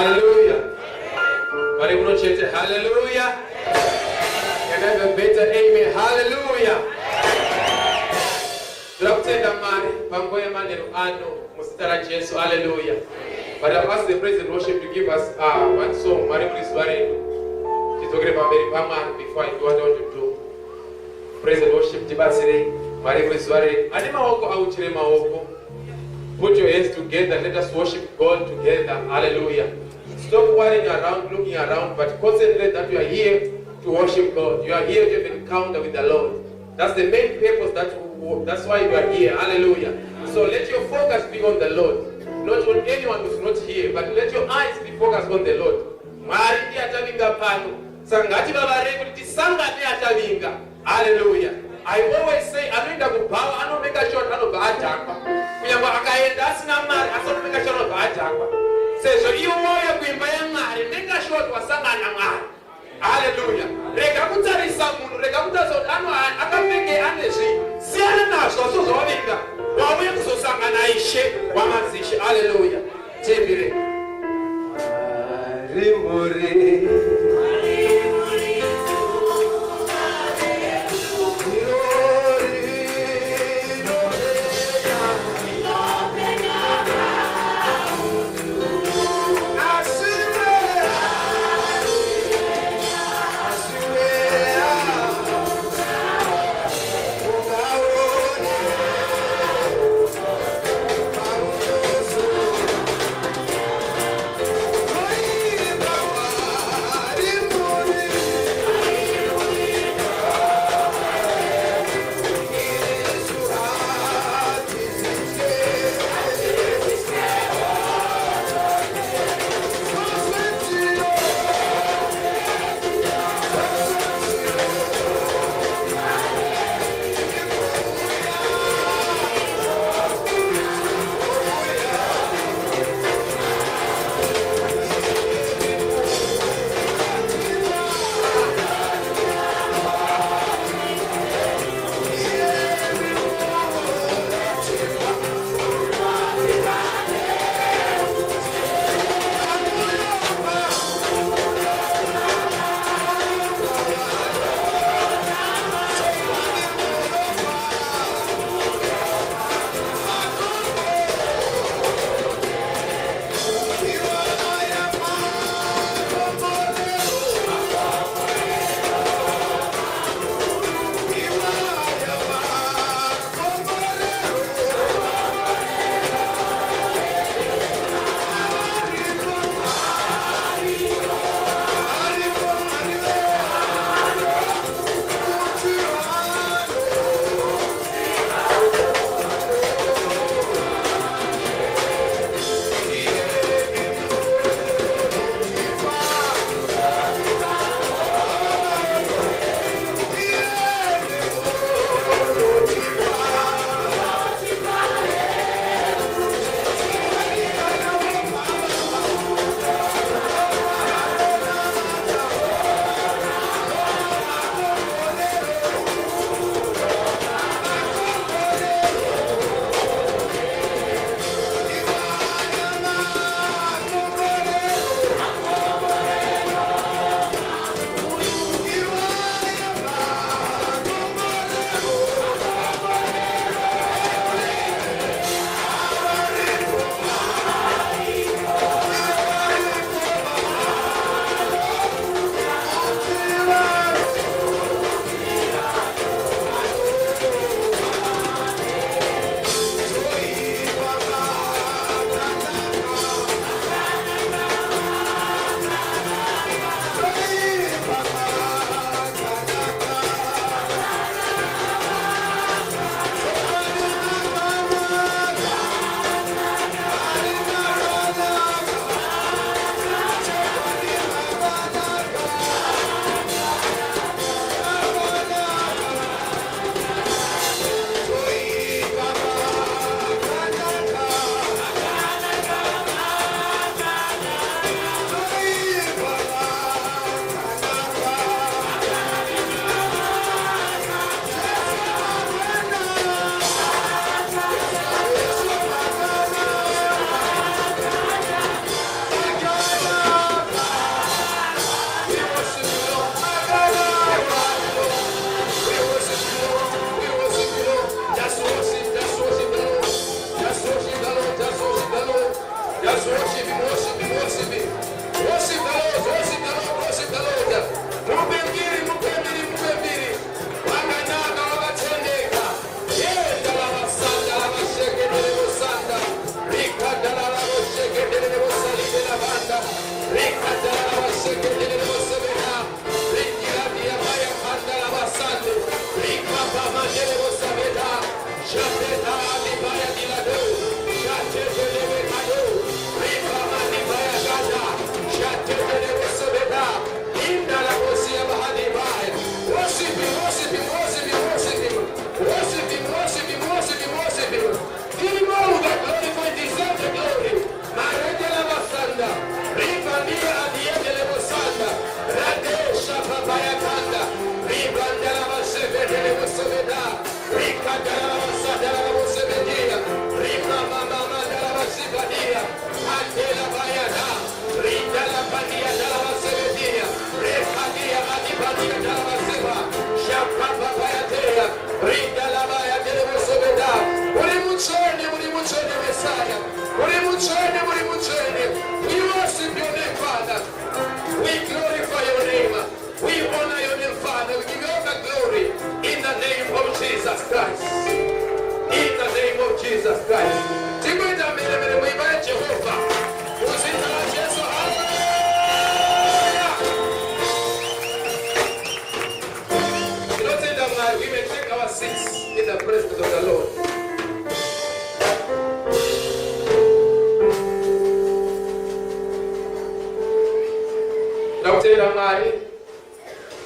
Hallelujah. Hallelujah. Can I have a better amen? Hallelujah. Hallelujah. But I've asked the praise and worship to give us one song. Mari please worry. Before I do what I want to do. Praise and worship. Mari please worry. Put your hands together. Let us worship God together. Hallelujah. Stop worrying around, looking around, but concentrate that you are here to worship God. You are here to have an encounter with the Lord. That's the main purpose. That's why you are here. Hallelujah. So let your focus be on the Lord. Not on anyone who's not here, but let your eyes be focused on the Lord. Hallelujah. I always say, I don't make a short hand of Ajaka. Says, you want to make a short was hallelujah.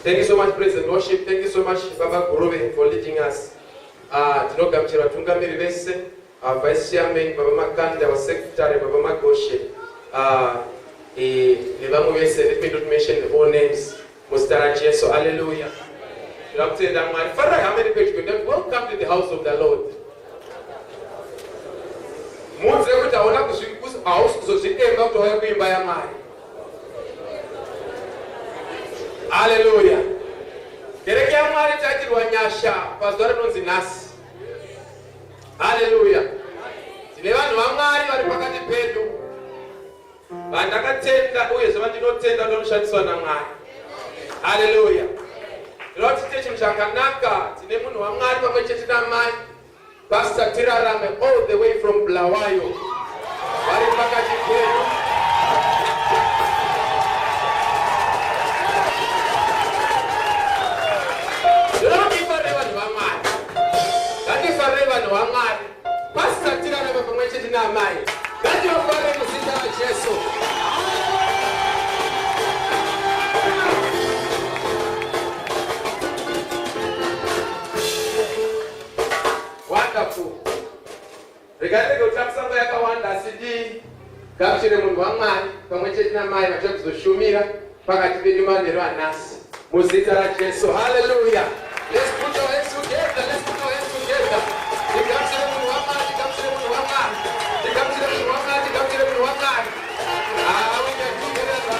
Thank you so much, praise and worship. Thank you so much, Baba Gurube, for leading us. Tinogamchira Tungamiri Vese, our Vice Chairman, Baba Makanda, our Secretary, Baba Makoshe. Let me not mention all names. Mustara Jesu, hallelujah. Father, how many people can welcome to the house of the Lord? Hallelujah. Hallelujah. Hallelujah. Lord, teach him Shakanaka, Tinemun Wangari, Pamachetinamai, Pastor Tirarame, all the way from Blawayo. Pastor Tirarame, Pamachetinamai, God, you are going to sit down, Jesus. Wonderful. Regarding the tax of the Wanda CD, Capture Munwanga, Pamachetina Mai, James Shumira, Pakativima, the Ranas, Musita Jesu. Hallelujah. Let's put our hands together. Let's put our hands together. The Capture Munwanga, the Capture Munwanga, the Capture Munwanga, the Capture Munwanga. We can do better.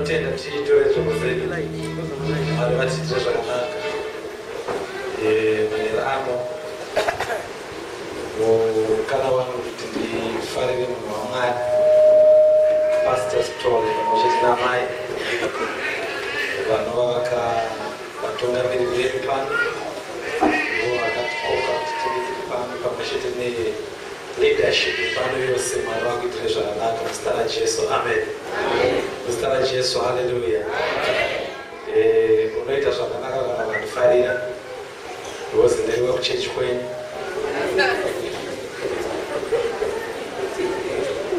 Tenda tiitore zvokuzedu vari vatiitire zvakanaka maererano mukana wangu kuti ndifarire munhu waMwari Pastor Story pamwechete namai vanova vatungamiriri vedu pano vo vakatikoka kuti tive tiri pano pamwechete neleadership pano yose Mwari vakuitire zvakanaka muzita raJesu. Amen. Muzita raJesu. Hallelujah. Unoita zvakanaka kana vandifarira because ndiri wekuchechi kwenyu.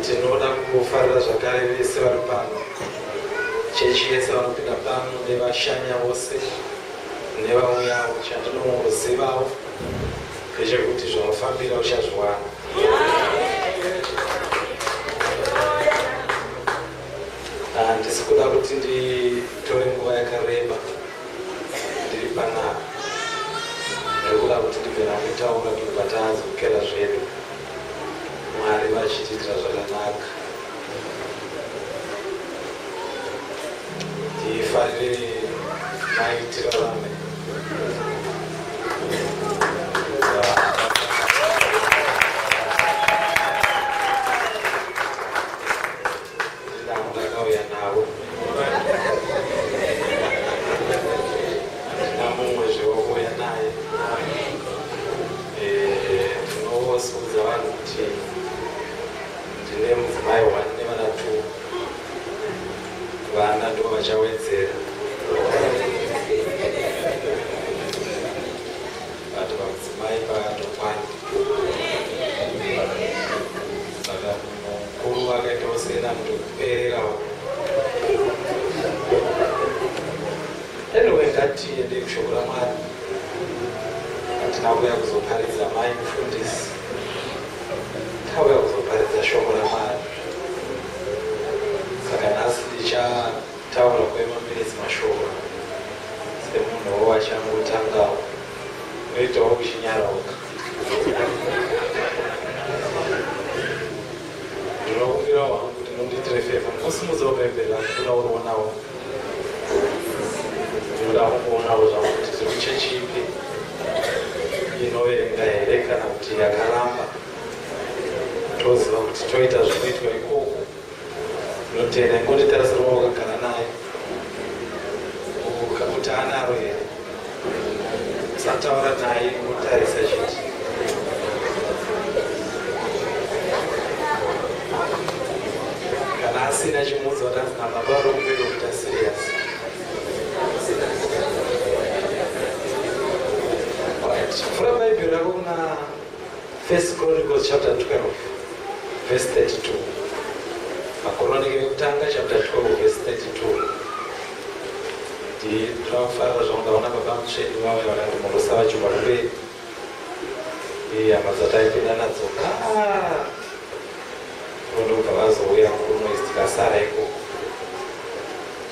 Tinoda kufarira zvakare vese vari pano, chechi yese vanopinda pano nevashanya vose nevauyawo. Chandinozivawo ndechekuti zvaofambira uchazviwana. Handisi kuda kuti nditore nguva yakareba ndiri panapa. Ndikuda kuti ndibvera kutaura tobva tazokera zvedu, Mwari vachitiitira zvakanaka. Ndifarire maitiro rame. Ndakauya navo namumwe zvewauya naye. Tinoosudza vanhu kuti ndine mudzimai 1 nevana 2. Vana ndo vachawedzera. Vati vamudzimai pakatokwana. Saka mukuru vakaitawo sena mutokupererawo. Anyway, ngatiende kushoko raMwari. Hatina kuuya kuzoparidza mai mufundisi, tauya kuzoparidza shoko raMwari. Saka nhasi ndichataura kwemaminitsi mashoko semunhuwo achangotangawo, unoitawo kuchinyarauka. Ndinokumbirawo hangu kuti mundiitire favor, musimudzo wepembera ndinoda urionawo. Ndinoda kuonawo zvangu kuti zviri chechi ipi inoverenga here kana kuti yakaramba. Toziva kuti toita zvinoitwa ikoko. Ndinotenda ingonditarisira wakagara naye kuti anaro here. Musataura naye mutarisa chiti. Kana asina chimudzo watanzi nababa rokuita serious. Ndakapindura kuna 1 Chronicles chapter 12 verse 32. Makoronike ekutanga chapter 12 verse 32. Ndinofarira zvaungaona baba mutsveni wavo vakandimorosa vachibva kure hama taipinda nadzo ndobva vazouya kunoistika sara ikoko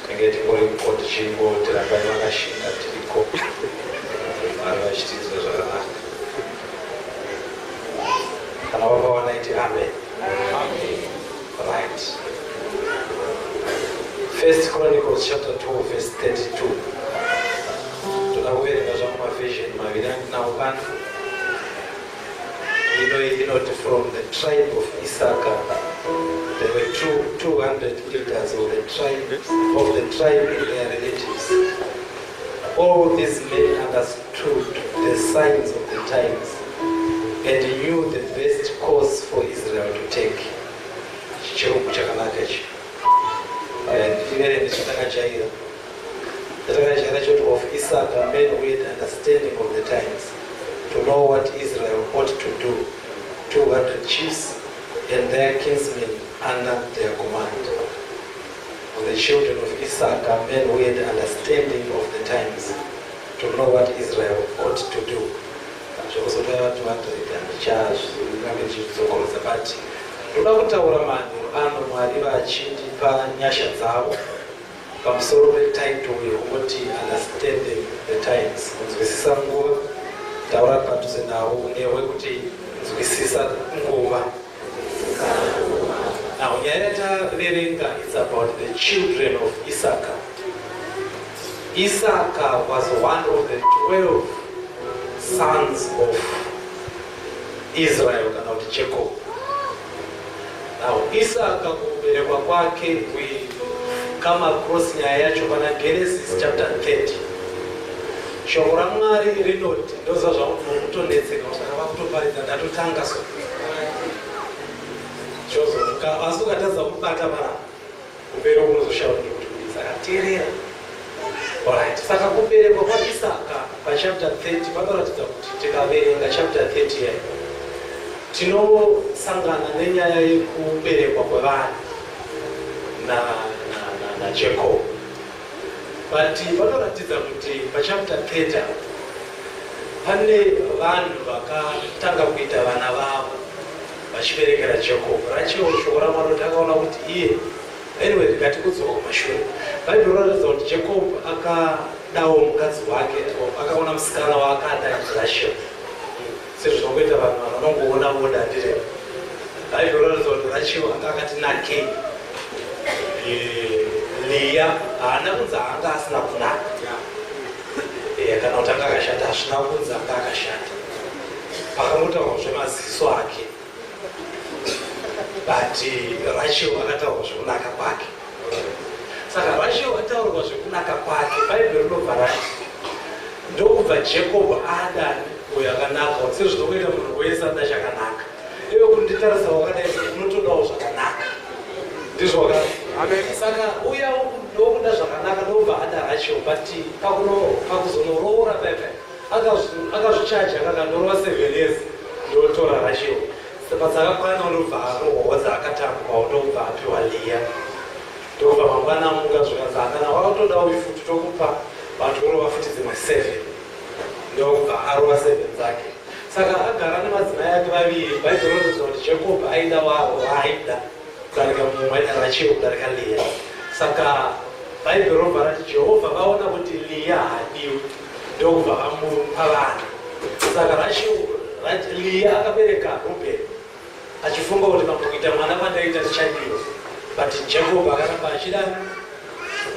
tinenge tingori mukoti chingo tirambai vakashinga tiriko vari vachitidzwa zvakanaka. Kana vakaona iti amen. Right. 1 Chronicles chapter 2 verse 32. Toda kuverenga zvangu mavision maviri andinawo pano. From the tribe of Issachar, there were 200 elders of the tribe and their relatives. All these men understood the signs of the times and knew the best course for Israel to take. Of Issachar, men with understanding of the times, to know what Israel ought to do. 200 chiefs and their kinsmen under their command. Of the children of Issachar, men who had understanding of the times, to know what Israel ought to do. But toda kutaura manhu ano Mwari vachindipa nyasha dzavo pamusoro petitle yekunoti understanding the times, kunzwisisa nguva. Taura padhuze nawo newe kuti nzwisisa nguva. Now nyaya yataverenga is about the children of Issachar. Issachar was one of the 12 sons of Israel, kana kuti Jacob. Now Issachar kuberekwa kwake, we come across nyaya yacho pana Genesis chapter 30. Shoko raMwari rinoti ndoza zvakutondetseka zvakava kutoparidza ndatotanga so chozoka asi ukatadza kubata pana kuberekwa kunozoshaura kuti sakateerera. Alright, saka kuberekwa kwaIsaka pachapter 30 panoratidza kuti tikaverenga chapter 30 yayo tinosangana nenyaya yekuberekwa kwevanhu naJacob. But panoratidza kuti pachapter 30 pane vanhu vakatanga kuita vana vavo vachiberekera Jacob. Rachel shoko raMwari takaona kuti iye anyway ngatikudzoka kumashure. Bhaibheri rinoratidza kuti Jacob akadawo mukadzi wake, akaona musikana waakada Rachel. Sezvinokuita vanhu vanongoona voda ndireva. Bhaibheri rinoratidza kuti Rachel akati nake Leah haana kunzi anga asina kunaka. Kana kuti anga akashata hazvina kunzi anga akashata. Pakamotaurwa zvemaziso ake. But Rachel akataurwa zvekunaka kwake. Saka Rachel ataurwa zvekunaka kwake, Bhaibheri rinobva rati ndokubva Jacob ada uyo akanaka. Sezvinokuita munhu wese ada chakanaka. Iwe kunditarisa wakadai unotodawo zvakanaka. Ndizvo wakati. Amen. Saka uya ndokuda zvakanaka ndobva ada Rachel, but pakuzonoroora pepe akazvichaja akandorova 7 years ndotora Rachel. Padzakakwana ndobva arohwa dzakatambuka ndobva apiwa Leah. Ndobva mangwana amuka zvikazangana wakatodawo ifuti tokupa vatorova futi dzimwe 7 ndobva arova 7 dzake. Saka agara nemadzimai ake vaviri. Bhaibheri rinoratidza kuti Jacob aida waaida kudarika mumwe aida Rachel kudarika Leah. Saka Bhaibheri rinobva rati Jehovha vaona kuti Leah hadiwi ndokubva vamupa vanhu. Saka Leah akabereka Reuben achifunga kuti pakuita mwana pandaita tichadiwa. But Jacob akaramba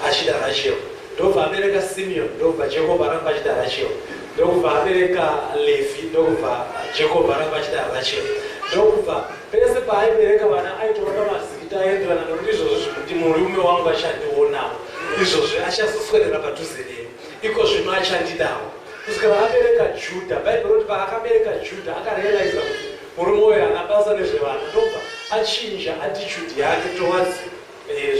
achida Rachel. Ndobva abereka Simeon, ndobva Jacob aramba achida Rachel. Ndobva abereka Levi, ndobva Jacob aramba achida Rachel. Ndobva pese paaibereka vana aitoona mazita aenderana nokuti izvozvo kuti murume wangu achandionawo, izvozvo achazoswedera padhuze neni, iko zvino achandidawo. Kusvikira abereka Judha, Bhaibheri roti paakabereka Judha akarealiza kuti murume uyu haana basa nezvevanhu, ndobva achinja attitude yake towards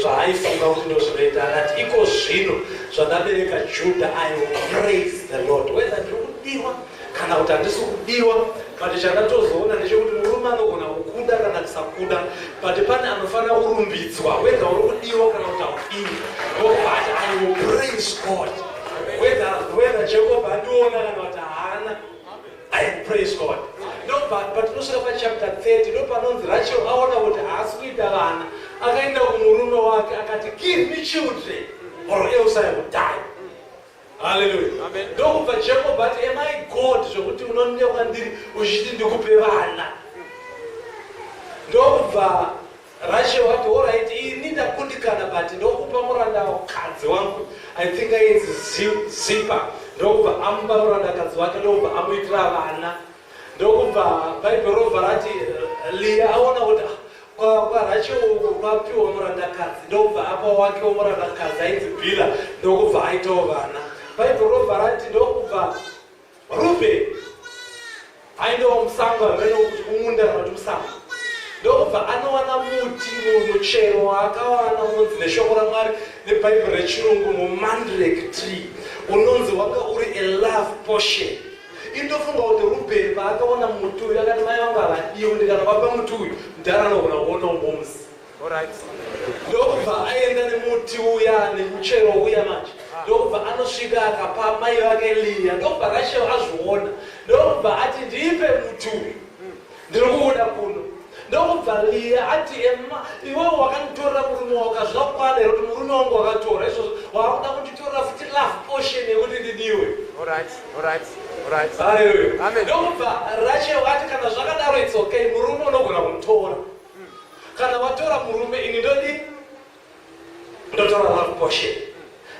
zvaaifunga kuti ndozvinoita. Akati iko zvino zvandabereka Judha, I will praise the Lord. Whether ndiri kudiwa kana kuti handisi kudiwa, but chandatozoona ndechekuti murume anogona kukuda kana kusakuda, but pane anofanira kurumbidzwa whether uri kudiwa kana kuti haudiwi. But I will praise God whether Jacob hadiona kana kuti haana, I praise God. No, but tinosvika pachapter 30 ndo panonzi Rachel aona kuti haasi kuita vana, akaenda kumurume wake akati give me children or else I will die. Hallelujah. Amen. Ndokubva Jacob ati am I God zvokuti unondiya kwandiri uchiti ndikupe vana. Ndokubva Rachel ati alright, ini ndakundikana but ndokupa muranda kadzi wangu, I think ainzi Zipa. Ndokubva amupa muranda kadzi wake, ndokubva amuitira vana. Ndokubva Bible robva rati Leah aona kuti kwa Rachel kwapiwa murandakadzi, ndokubva apa wake womurandakadzi ainzi Bila, ndokubva aitawo vana. Bible robva rati ndokubva Reuben aindowa musango amene kuti kumunda kana kuti musango, ndokubva anowana muti muchero waakawana unonzi neshoko raMwari nebhaibheri rechirungu mumandrake tree unonzi wanga uri a love portion. Indofunga kuti Reuben paakaona muti uyu akati mai vangu havadiwi, ndikanavapa muti uyu mudhara anogona kuona ubomusi. Ndokubva aenda nemuti uya nemuchero uya manje, ndokubva anosvika akapa mai vake Leah, ndokubva Rachel azviona, ndokubva ati ndipe muti uyu ndiri kuuda kuno. Ndokubva Leah ati iwewe wakanditorera murume wakazvina kukwana here kuti murume wangu wakatora izvozvo wakuda kunditorera futi love portion yekuti ndidiwe. Hallelujah. Ndokubva Rachel ati kana zvakadaro it's okay, murume unogona kumutora. Kana watora murume ini ndodi ndotora love portion.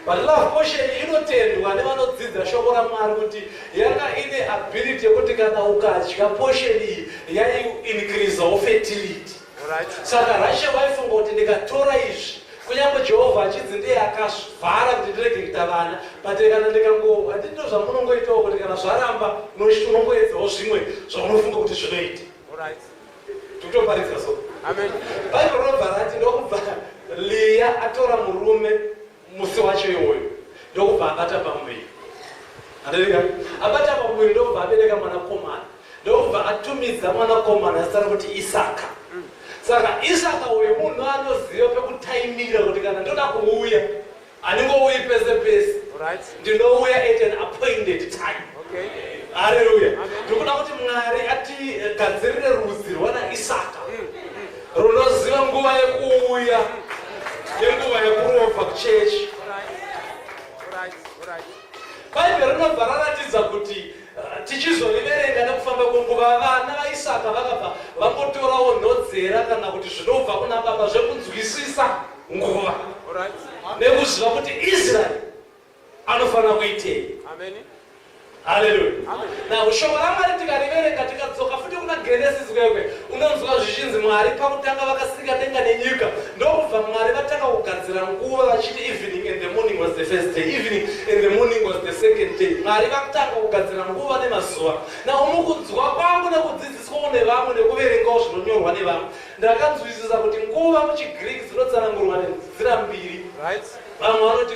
But love portion inotendwa nevanodzidza shoko raMwari kuti yanga ine ability yekuti kana ukadya portion iyi yai-increasewo fertility. Saka Rachel waifunga kuti ndikatora izvi kunyange Jehovha achidzi ndiye akavhara kuti ndirege kuita vana, but kana ndikango handito zvamunongoitawo kuti kana zvaramba unongoedzawo zvimwe zvaunofunga kuti zvinoita. Tikutoparidza so. Amen. Bible robva rati ndokubva Leah atora murume musi wacho iwoyo, ndokubva abata pamuviri. Handika abata pamuviri ndokubva abereka mwanakomana, ndokubva atumidza mwanakomana zita rokuti Isaka. Saka Isaka uyu munhu anoziva pekutaimira kuti kana ndoda kuuya handingouyi pese pese, ndinouya at an appointed time. Hallelujah. Ndikuda kuti Mwari atigadzirire rudzi rwanaIsaka runoziva nguva yekuuya nenguva yekurovha kuchechi. Bhaibheri rinobva raratidza kuti tichizoriverenga nekufamba kwenguva vana vaIsaka vakabva vangotorawo nhodzera kana kuti zvinobva kuna baba zvekunzwisisa nguva nekuziva kuti Israeri anofanira kuitei. Hallelujah. Now shoko raMwari tikariverenga tikadzoka futi kuna Genesis kwekwe unonzwa zvichinzi Mwari pakutanga vakasika denga nenyika, ndokubva Mwari vatanga kugadzira nguva vachiti evening and the morning was the first day, evening and the morning was the second day. Mwari vakatanga kugadzira nguva nemazuva. Now mukunzwa kwangu nekudzidziswawo nevamwe nekuverengawo zvinonyorwa nevamwe, ndakanzwisisa kuti nguva muchiGreek dzinotsanangurwa nenzira mbiri. Vamwe vanoti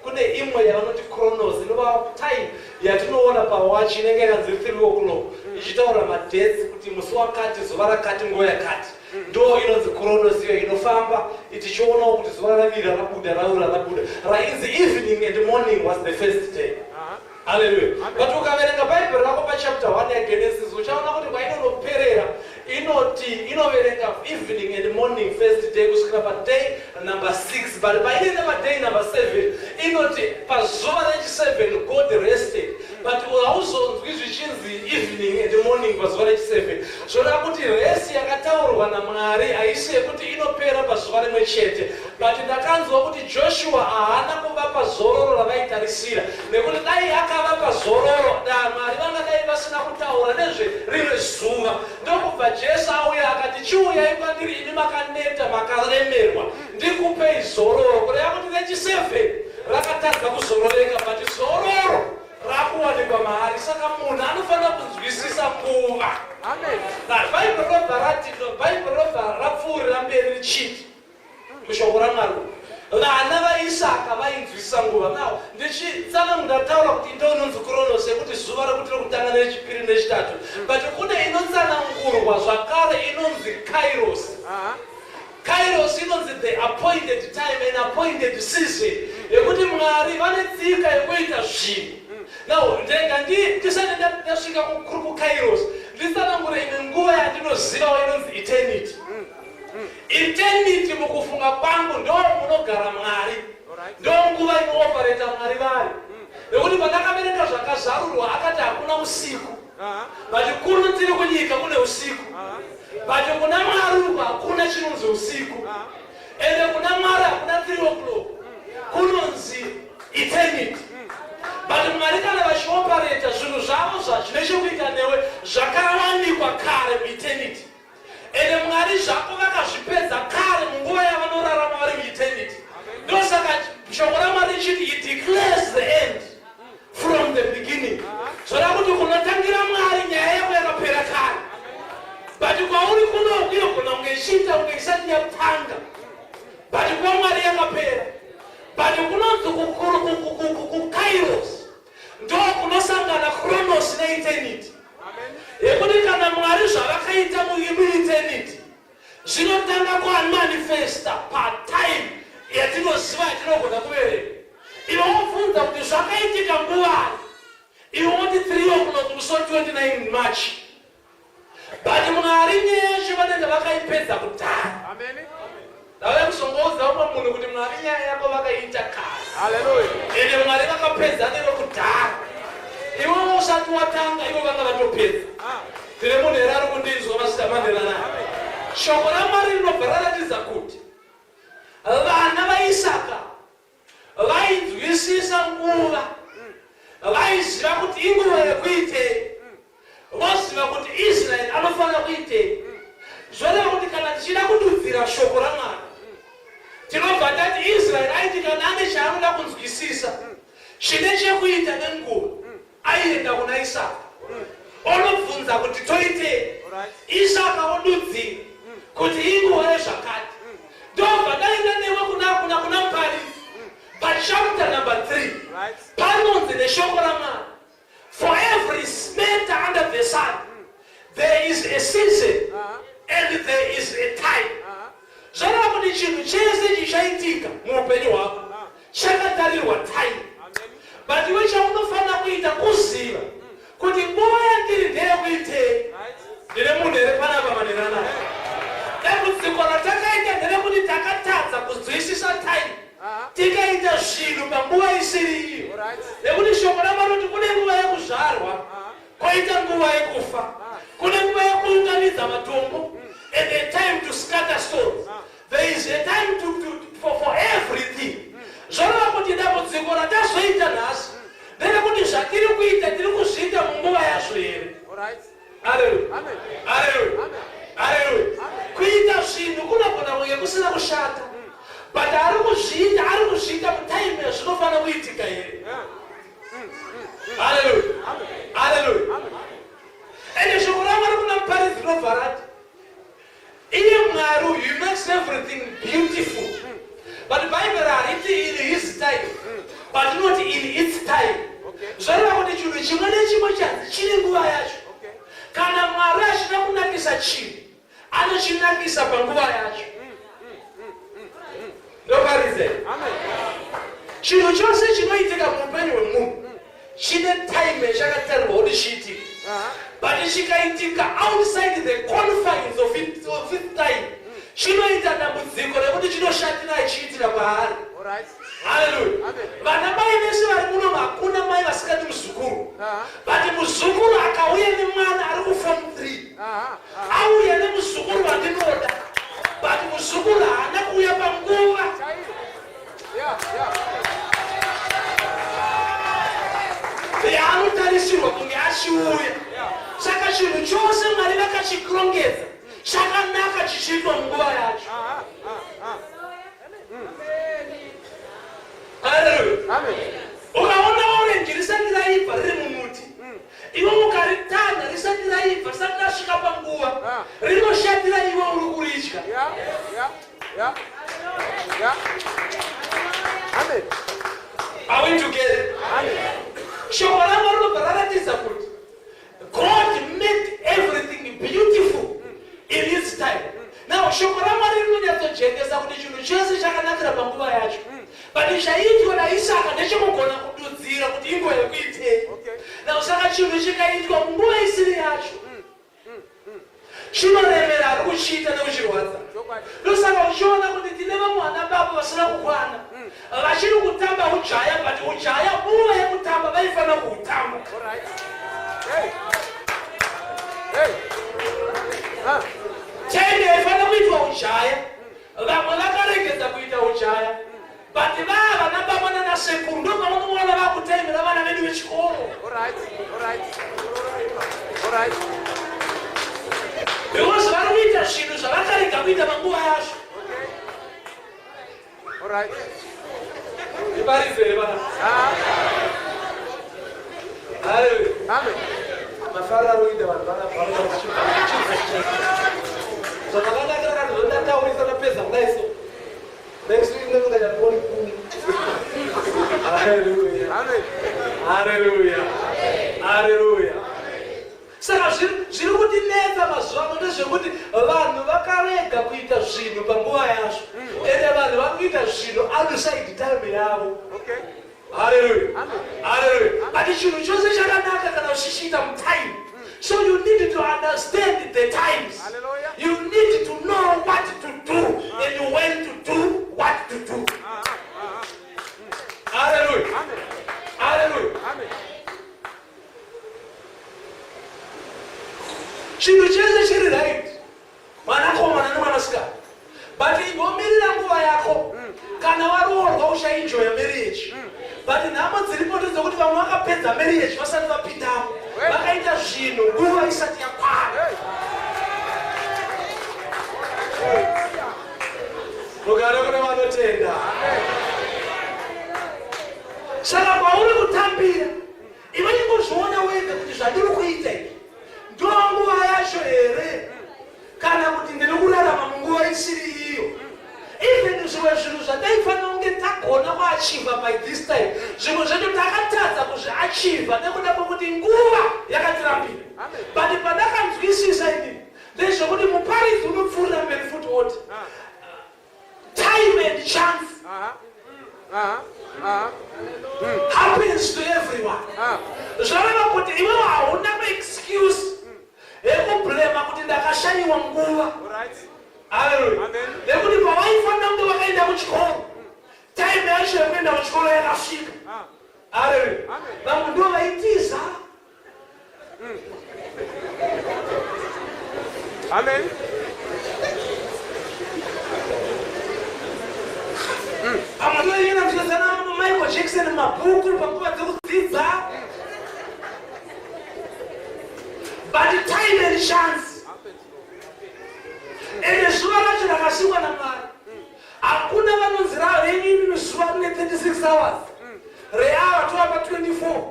kune imwe yavanoti chronos inova time yatinoona pawachi inenge yanzi 3 o'clock ichitaura madates kuti musi wakati zuva rakati nguva yakati, ndo inonzi chronos iyo inofamba tichionawo kuti zuva ravira rabuda raura rabuda rainzi evening and morning was the first day. Hallelujah. But ukaverenga Bible rako pachapter 1 ya Genesis uchaona kuti kwainonoperera inoverenga evening and morning first day kusvikira paday number 6, but painenda paday number 7 inoti pazuva rechi7 God rested, but hauzonzwi zvichinzi evening and morning pazuva rechi7. Zvoda kuti resi yakataurwa naMwari haisi yekuti inopera pazuva rimwe chete, but ndakanzwa kuti Joshua haana kuvapa zororo ravaitarisira, nekuti dai akavapa zororo Mwari vangadai vasina kutaura nezve rimwe zuva. Ndokubva Jesu auya akati chiuyai kwandiri imi makaneta makaremerwa ndikupei zororo, kureva kuti rechi7 rakatadza kuzororeka, but zororo rakuwanikwa mahari. Saka munhu anofanira kunzwisisa nguva. Bhaibheri robva rapfuurira mberi richiti mushoko raMwari vana vaIsaka vainzwisisa kunzwisisa nguva nawo ndichitsana ndataura kuti ndononzi Chronos yekuti zuva rekuti rokutanga nechipiri nechitatu but kune inotsanangurwa zvakare inonzi Kairos. Kairos inonzi the appointed time and appointed season yekuti Mwari vane tsika yekuita zvinhu. Now ndega ndisati ndasvika kuKairos nditsanangure imwe nguva yandinoziva inonzi eternity. Eternity mukufunga kwangu ndo munogara Mwari, ndo nguva inooperator Mwari vari. Nekuti pandakabereka zvakazarurwa akati hakuna usiku, but kuno tiri kunyika kune usiku, but kuna Mwari uko hakuna chinonzi usiku, ende kuna Mwari hakuna 3 o'clock, kunonzi eternity. But Mwari kana vachioperator zvinhu zvavo zvine chekuita newe zvakawanikwa kare mueternity. Ende Mwari zvako vakazvipedza kare munguva yavanorarama vari mueternity. Ndosaka shoko raMwari richiti it declares the end from the beginning. Zvoda kuti kunotangira Mwari nyaya yako yakapera kare. But kwauri kuno kuyogona kunge ichiita kunge isati yatanga. But kwa Mwari yakapera. But kunonzi kuKairos ndo kunosangana Chronos neeternity. Yekuti kana Mwari zvavakaita mueternity zvinotanga kumanifesta patime yatinoziva yatinogona kuverenga. Iwe wobvunza kuti zvakaitika nguvari, iwe woti 3 o'clock musi 29 March. But Mwari nyaya yacho vanenge vakaipedza kudhara. Ndauya kusongoudza umwe munhu kuti Mwari nyaya yako vakaita kare. Haleluya. Ende Mwari vakapedza neve kudhara. Iwe usati watanga iwe vanga vatopedza. Tine munhu here ari kundinzwa masitamanderana. Shoko raMwari rinobva raratidza kuti vana vaIsaka vainzwisisa nguva, vaiziva kuti inguva yekuitei, voziva kuti Israeri anofanira kuitei. Zvoreva kuti kana tichida kududzira shoko raMwari tinobva tati Israeri aiti kana ane chaanoda kunzwisisa chine chekuita nenguva aienda kuna Isaka onobvunza kuti toitei. Isaka odudzira kuti inguva yezvakati. Ndobva daenda newe kuna muparidzi pachapter number 3 panonzi neshoko raMwari for every matter under the sun there is a season and there is a time. Zvoreva kuti chinhu chese chichaitika muupenyu hwako chakatarirwa time. But iwe chaunofanira kuita kuziva kuti nguva yandiri ndeyekuitei. Ndine munhu here panapa maneranayo. Dambudziko ratakaita nderekuti takatadza kunzwisisa time. Tikaita zvinhu panguva isiri iyo. Nekuti shoko raMwari kuti kune nguva yekuzvarwa, koita nguva yekufa, kune nguva yekuunganidza matombo, and a time to scatter stones. There is a time for everything. Zvoreva kuti dambudziko ratazoita nhasi nderekuti zvatiri kuita tiri kuzviita munguva yazvo here. Haleluya. Haleluya. Haleluya. Kuita zvinhu kunogona kunge kusina kushata, but ari kuzviita mutime yazvinofanira kuitika here. Haleluya. Haleluya. Ende shoko raMwari kuna muparidzi rinobva rati iye Mwari uyu makes everything beautiful. But Bible hariti in his time, but not in its time. Zvoreva kuti chinhu chimwe nechimwe chanzi chine nguva yacho. Kana Mwari achida kunakisa chinhu anochinakisa panguva yacho. Ndoparidze. Chinhu chose chinoitika muupenyu hwemunhu chine time yachakatarirwa kuti chiitike. But chikaitika outside the confines of its time chinoita dambudziko rekuti chinoshatira ichiitira kwaari. Haleluya. Vana mai vese vari muno hakuna mai vasikati muzukuru. But muzukuru akauya nemwana ari kuform 3 auya nemuzukuru vandinoda, but muzukuru haana kuuya panguva. Yaanotarisirwa kunge achiuya. Saka chinhu chose Mwari vakachikurongedza chakanaka chichiitwa munguva yacho. Haleluya. Ukaona orenji risati raibva riri mumuti, iwe mukaritana risati raibva risati rasvika panguva rinoshatira iwe uri kuridya. chakanakira panguva yacho. But chaitwa naIsaka ndechekugona kududzira kuti ingo yekuitei. Now saka chinhu chikaitwa munguva isiri yacho. Chinoremera ari kuchiita nekuchirwadza. Ndosaka uchiona kuti tine vamwe vana baba vasina kukwana. Vachiri kutamba ujaya, but ujaya nguva yekutamba vaifana kuutamba. Tende yaifana kuitwa ujaya. Vamwe vakaregedza kuita ujaya. But vana baba nanasekuru ndo pavanoona vakutembera vana vedu vechikoro. Because vari kuita zvinhu zvavakarega kuita panguva yazvo. Iparizere vana. Amen. Mafararo ida vanhu vanabva vachipa. Zvakanaka vanhu vandataurisa napedza kudaiso. Next week ndinonganya pori kumi. Hallelujah. Amen. Hallelujah. Hallelujah. Saka zviri kutinetsa mazuva ano ndezvekuti vanhu vakarega kuita zvinhu panguva yazvo. Ende vanhu vari kuita zvinhu outside time yavo. Hallelujah. Hallelujah. But chinhu chose chakanaka kana uchichiita mutime. So you need to understand the times. Hallelujah. You need to know what to do and when to do what to do. Hallelujah. Amen. Hallelujah. Amen. Chinhu chese chiri right. Mwanakomana nemwanasikana. But ingomirira nguva yako. Kana waroorwa uchaenjoya marriage. But nhamo dziripo ndedzekuti vamwe vakapedza marriage vasati vapindamo. Vakaita zvinhu nguva isati yakwana. Mugare kune vanotenda. Saka pauri kutambira, iwe ingozviona wega kuti zvandiri kuita ndo nguva yacho here kana kuti ndiri kurarama munguva isiri iyo. Even zvimwe zvinhu zvataifana kunge tagona kuachiva by this time, zvimwe zvedu takatadza kuzviachiva nekuda kwekuti nguva yakatirambira. But pandakanzwisisa inini ndezvekuti muparidzi unopfuurira mberi futi oti time and chance happens to everyone. Zvareva kuti iwe hauna excuse yekublema kuti ndakashayiwa nguva. Hallelujah. Nekuti pavaifana kunge vakaenda kuchikoro, time yacho yekuenda kuchikoro yakasvika. Hallelujah. Vamwe ndo vaitiza. Amen. Vamwe ndo vaiyena kuchizana Michael Jackson mabhuku panguva dzekudzidza. But time and chance. Ende zuva racho rakasikwa naMwari. Hakuna vanonzi renini zuva rine 36 hours. Reava tova pa 24.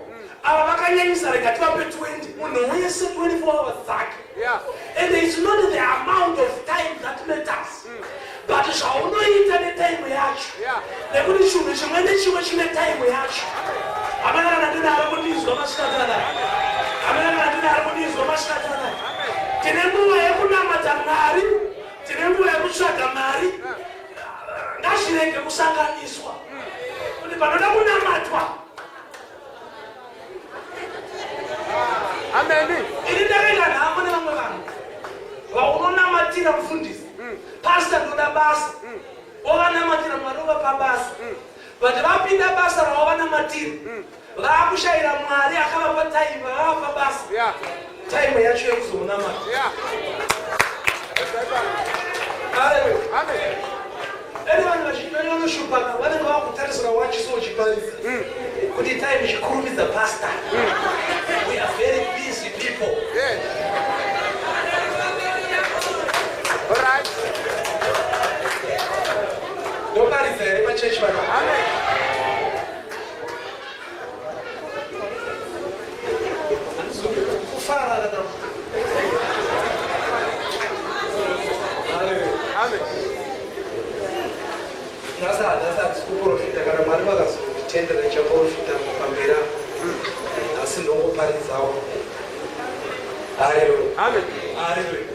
Ava vakanyanyisa rega tova pa 20. Munhu wese 24 hours dzake. And it's not the amount of time that matters. But zvaunoita netime yacho. Nekuti chinhu chimwe nechimwe chine time yacho. Hamuna kana ndina ari kundinzwa masikatana. Hamuna kana ndina ari kundinzwa masikatana. Tine nguva yekunamata Mwari. Tine nguva yekutsvaga mari. Ngazvirege kusanganiswa. Kuti panoda kunamatwa. Amen. Ini ndakaita nhamo nevamwe vanhu. Vaunonamatira mufundisi. Pastor ndoda basa. Ovanamatira Mwari ova pabasa. But vapinda basa ravanamatira. Vakushayira Mwari akavapa time vava pabasa. Time yacho yekuzomunamata. Hallelujah. Amen. Anyone vachinonoshupana vanenge vakutarisira wachiso uchiparidza kuti time ichikurumidza pastor. We are very busy people. All right. Nobody's there. My church, man. Amen. Amen. That's kuprofita kana Mwari vakazotendera chaprofita pamberi asi ndongoparidzawo. Hallelujah. Amen. Hallelujah.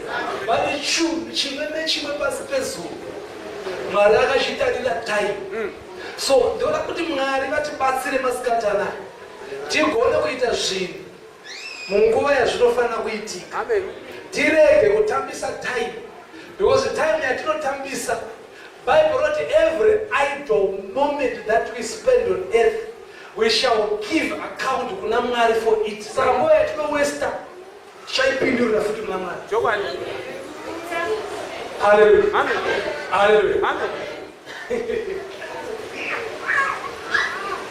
Vane chinhu chimwe nechimwe pasi pezulu Mwari akazvitarira time. So ndoda kuti Mwari vatibatsire masikati anaya tigone kuita zvinhu munguva yazvinofanira kuitika. Tirege kutambisa time, because time yatinotambisa, Bible wrote every idle moment that we spend on earth we shall give account kuna Mwari for it. Saka nguva yatinowesta tichaipindurira futi kuna Mwari. Hallelujah. Amen. Hallelujah. Amen.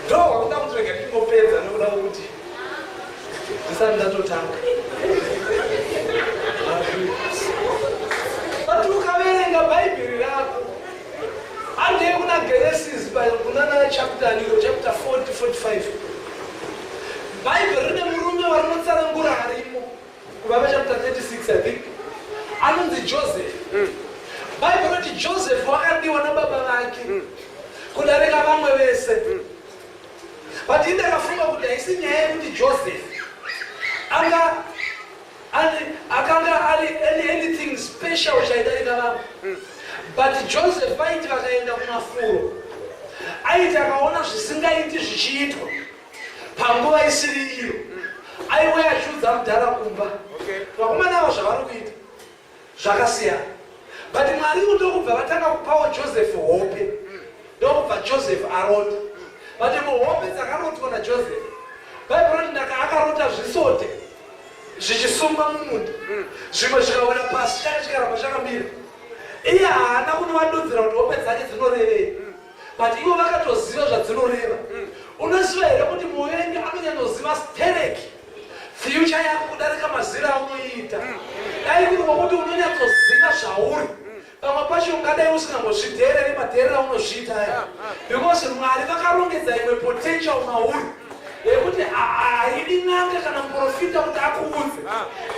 Ndo wakuda kutirega tingopedza nokuda kuti ndisati ndatotanga. But ukaverenga Bhaibheri rako handei kuna Genesis kuna chapter 40-45. Bhaibheri rine murume warinotsanangura harimo kubva chapter 36 I think. Anonzi Joseph. Bible roti Joseph wakadiwa nababa vake kudarika vamwe vese. But indakafunga kuti haisi nyaya yekuti Joseph akanga ali anything special chaidarika vamwe. But Joseph vaiti vakaenda kumafuro aiti akaona zvisingaiti zvichiitwa panguva isiri iyo aiwe achudza mudhara kumba vakomana avo zvavari kuita zvakasiyana. But Mwari ndokubva vatanga kupawo Joseph hope. Ndokubva Joseph arota. But muhope dzakarotwa naJoseph, Bible ndaka akarota zvisote zvichisumba mumunda, zvimwe zvikawira pasi chakachikara chakamira. Iye haana kunovadudzira kuti hope dzake dzinorevei, but ivo vakatoziva zvadzinoreva. Unoziva here kuti muvengi anonyanyoziva stereki future yako kudarika mazira aunoita. Dai kuti ngokuti unonyatsoziva zvauri, pamwe pacho ungadai usingambozviteereri mateerero aunozviita aya, because Mwari vakarongedza imwe potential mauri yekuti haidi n'anga kana muprofita kuti akuudze,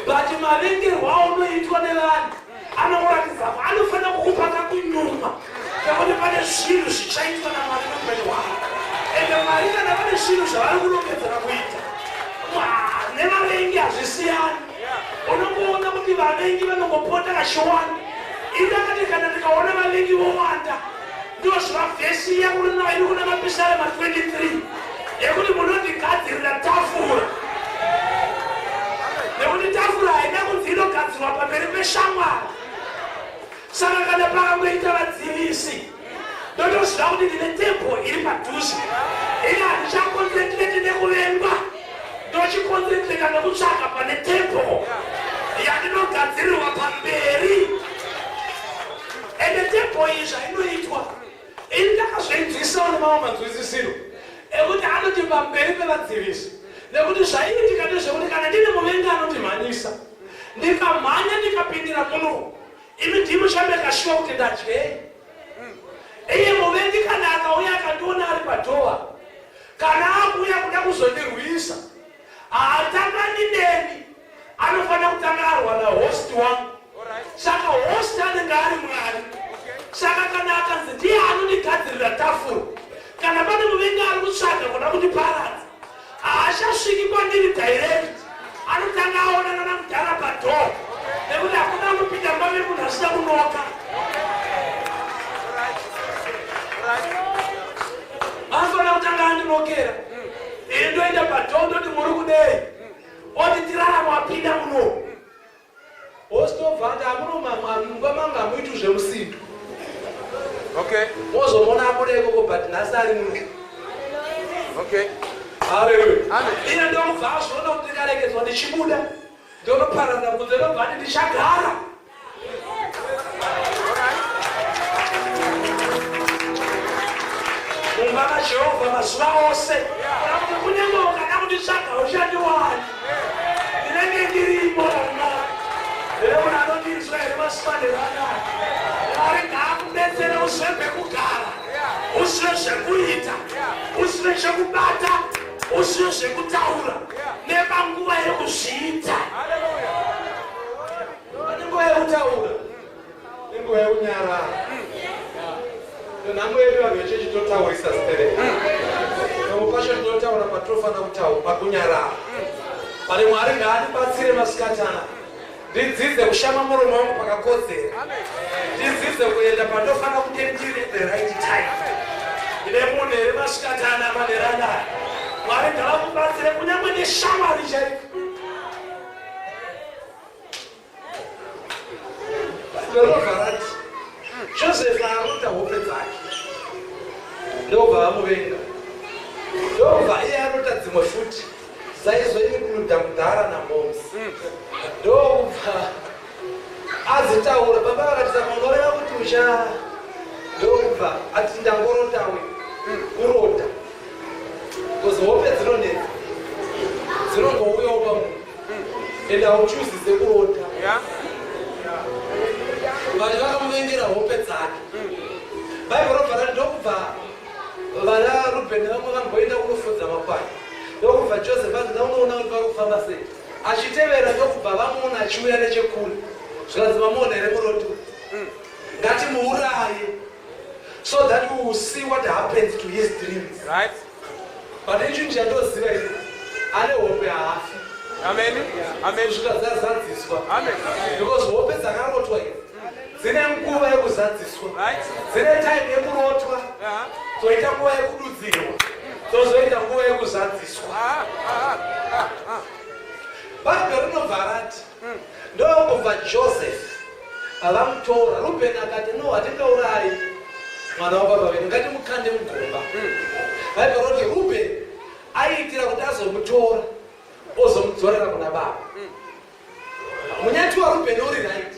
but mavengerwo aunoitwa nevanhu anokuratidza kuti anofanira kukupa kakunyuma kekuti pane zvinhu zvichaitwa naMwari muupenyu hwako. Ende Mwari kana pane zvinhu zvavari kurongedzera kuita, nevavengi hazvisiyani. Unongoona kuti vavengi vanongopota kachiwanda. Indakati kana ndikaona vavengi vowanda, ndozviva vhesi yakurina iri kuna Mapisarema 23 yekuti munondigadzirira tafura, nekuti tafura haina kunzi inogadzirwa pamberi peshamwari. Saka kana pakangoita vadzivisi, ndotoziva kuti ndine tempo iri padhuze, ini handichakonzentrate nekuvengwa, ndochikonzentrata nekutsvaka pane tempo yandinogadzirirwa pamberi. Ende tempo iyi zvainoitwa ini ndakazvinzwisawo nemamwe manzwisisiro ekuti anoti pamberi pevadzivisi, nekuti zvaiitika ndezvekuti kana ndine muvengi anotimhanyisa ndikamhanya ndikapindira muno, imi ndimuchandakashuva kuti ndadyei. Iye muvengi kana akauya akandiona ari padhowa, kana akuya kuda kuzondirwisa, haatangani neni, anofanira kutanga arwa host wangu. Saka host anenge ari Mwari. Saka kana akanzi ndiye anondigadzirira tafura, kana pane muvengi ari kutsvaga kuda kundiparadza, haachasviki kwandiri direct, anotanga aonana namudhara padhowa, nekuti hakuna anopinda mbave munhu asina kunoka. Anofanira kutanga andinokera, ini ndoenda padhowa ndoti muri kudei, oti tirarama wapinda muno. Ostobva ati amunomumba mangu hamuiti zvemusindo. Okay. Mozomona abude ikoko but nhasi ari muno. Okay. Hallelujah. Amen. Ine ndobva azviona kuti ndikaregedzwa ndichibuda ndonoparadzira kunze ndobva ndi ndichagara. Mumba maJehovha mazuva ose. Kana kuti kunyange ukada kunditsvaga uchandiwani. Ndinenge ndirimo. Munhu anondinzwa here masimanhero anaya. Mwari ngaakudetsere uzive pekugara, uzive zvekuita, uzive zvekubata, uzive zvekutaura nepanguva yekuzviita. Pane nguva yekutaura nenguva yekunyarara. Nhamo yedu vanhu vechechi totaurisa stereki. Pamwe pacho tinotaura patinofanira pakunyarara. Pane Mwari ngaatibatsire masikati anaya. Ndidzidze kushama muromo wangu pakakodzera. Ndidzidze kuenda pandinofanira mutendere at the right time. Ile munhu ere masikatana manerana. Mwari ngavakubatsire kunyangwe neshamwari chaiko. Varovharati Josefa akaruta hope dzake ndobva amuvenga, ndobva iye anota dzimwe futi saizvoi kunuda kudhara namomsi, ndobva azitaura baba vakatisa manoreva kuti ucha, ndobva ati ndangorotawe kurota kozi hope dzinonetsa dzinongouyawo pamunhu ende hauchuzise kurota. Vanhu vakamuvengera hope dzake. Bhaibheri robva ndokubva vana Rubheni vamwe vamboenda kunofudza makwai, ndokubva Josefa ndaunoona kuti vari kufamba sei, achitevera ndokubva vamuona achiuya nechekure, zvikanzi mamuona here muroto, ngatimuuraye so that we will see what happens to his dreams. Right? But ichinhu chandoziva ine ane hope haafi. Amen. Amen. Kusvika dzazadziswa. Amen. Because hope dzakarotwa idzi dzine nguva yekuzadziswa, dzine time yekurotwa, zoita nguva yekududzirwa, zozoita nguva yekuzadziswa. Bhaibheri rinobva rati ndokubva Josefa avamutora. Rubheni akati no, hatingaurayi mwana wababa vedu, ngatimukande mugomba. Bhaibheri roti Rubheni aiitira kuti azomutora ozomudzorera kuna baba. Munyati waRubheni uri right,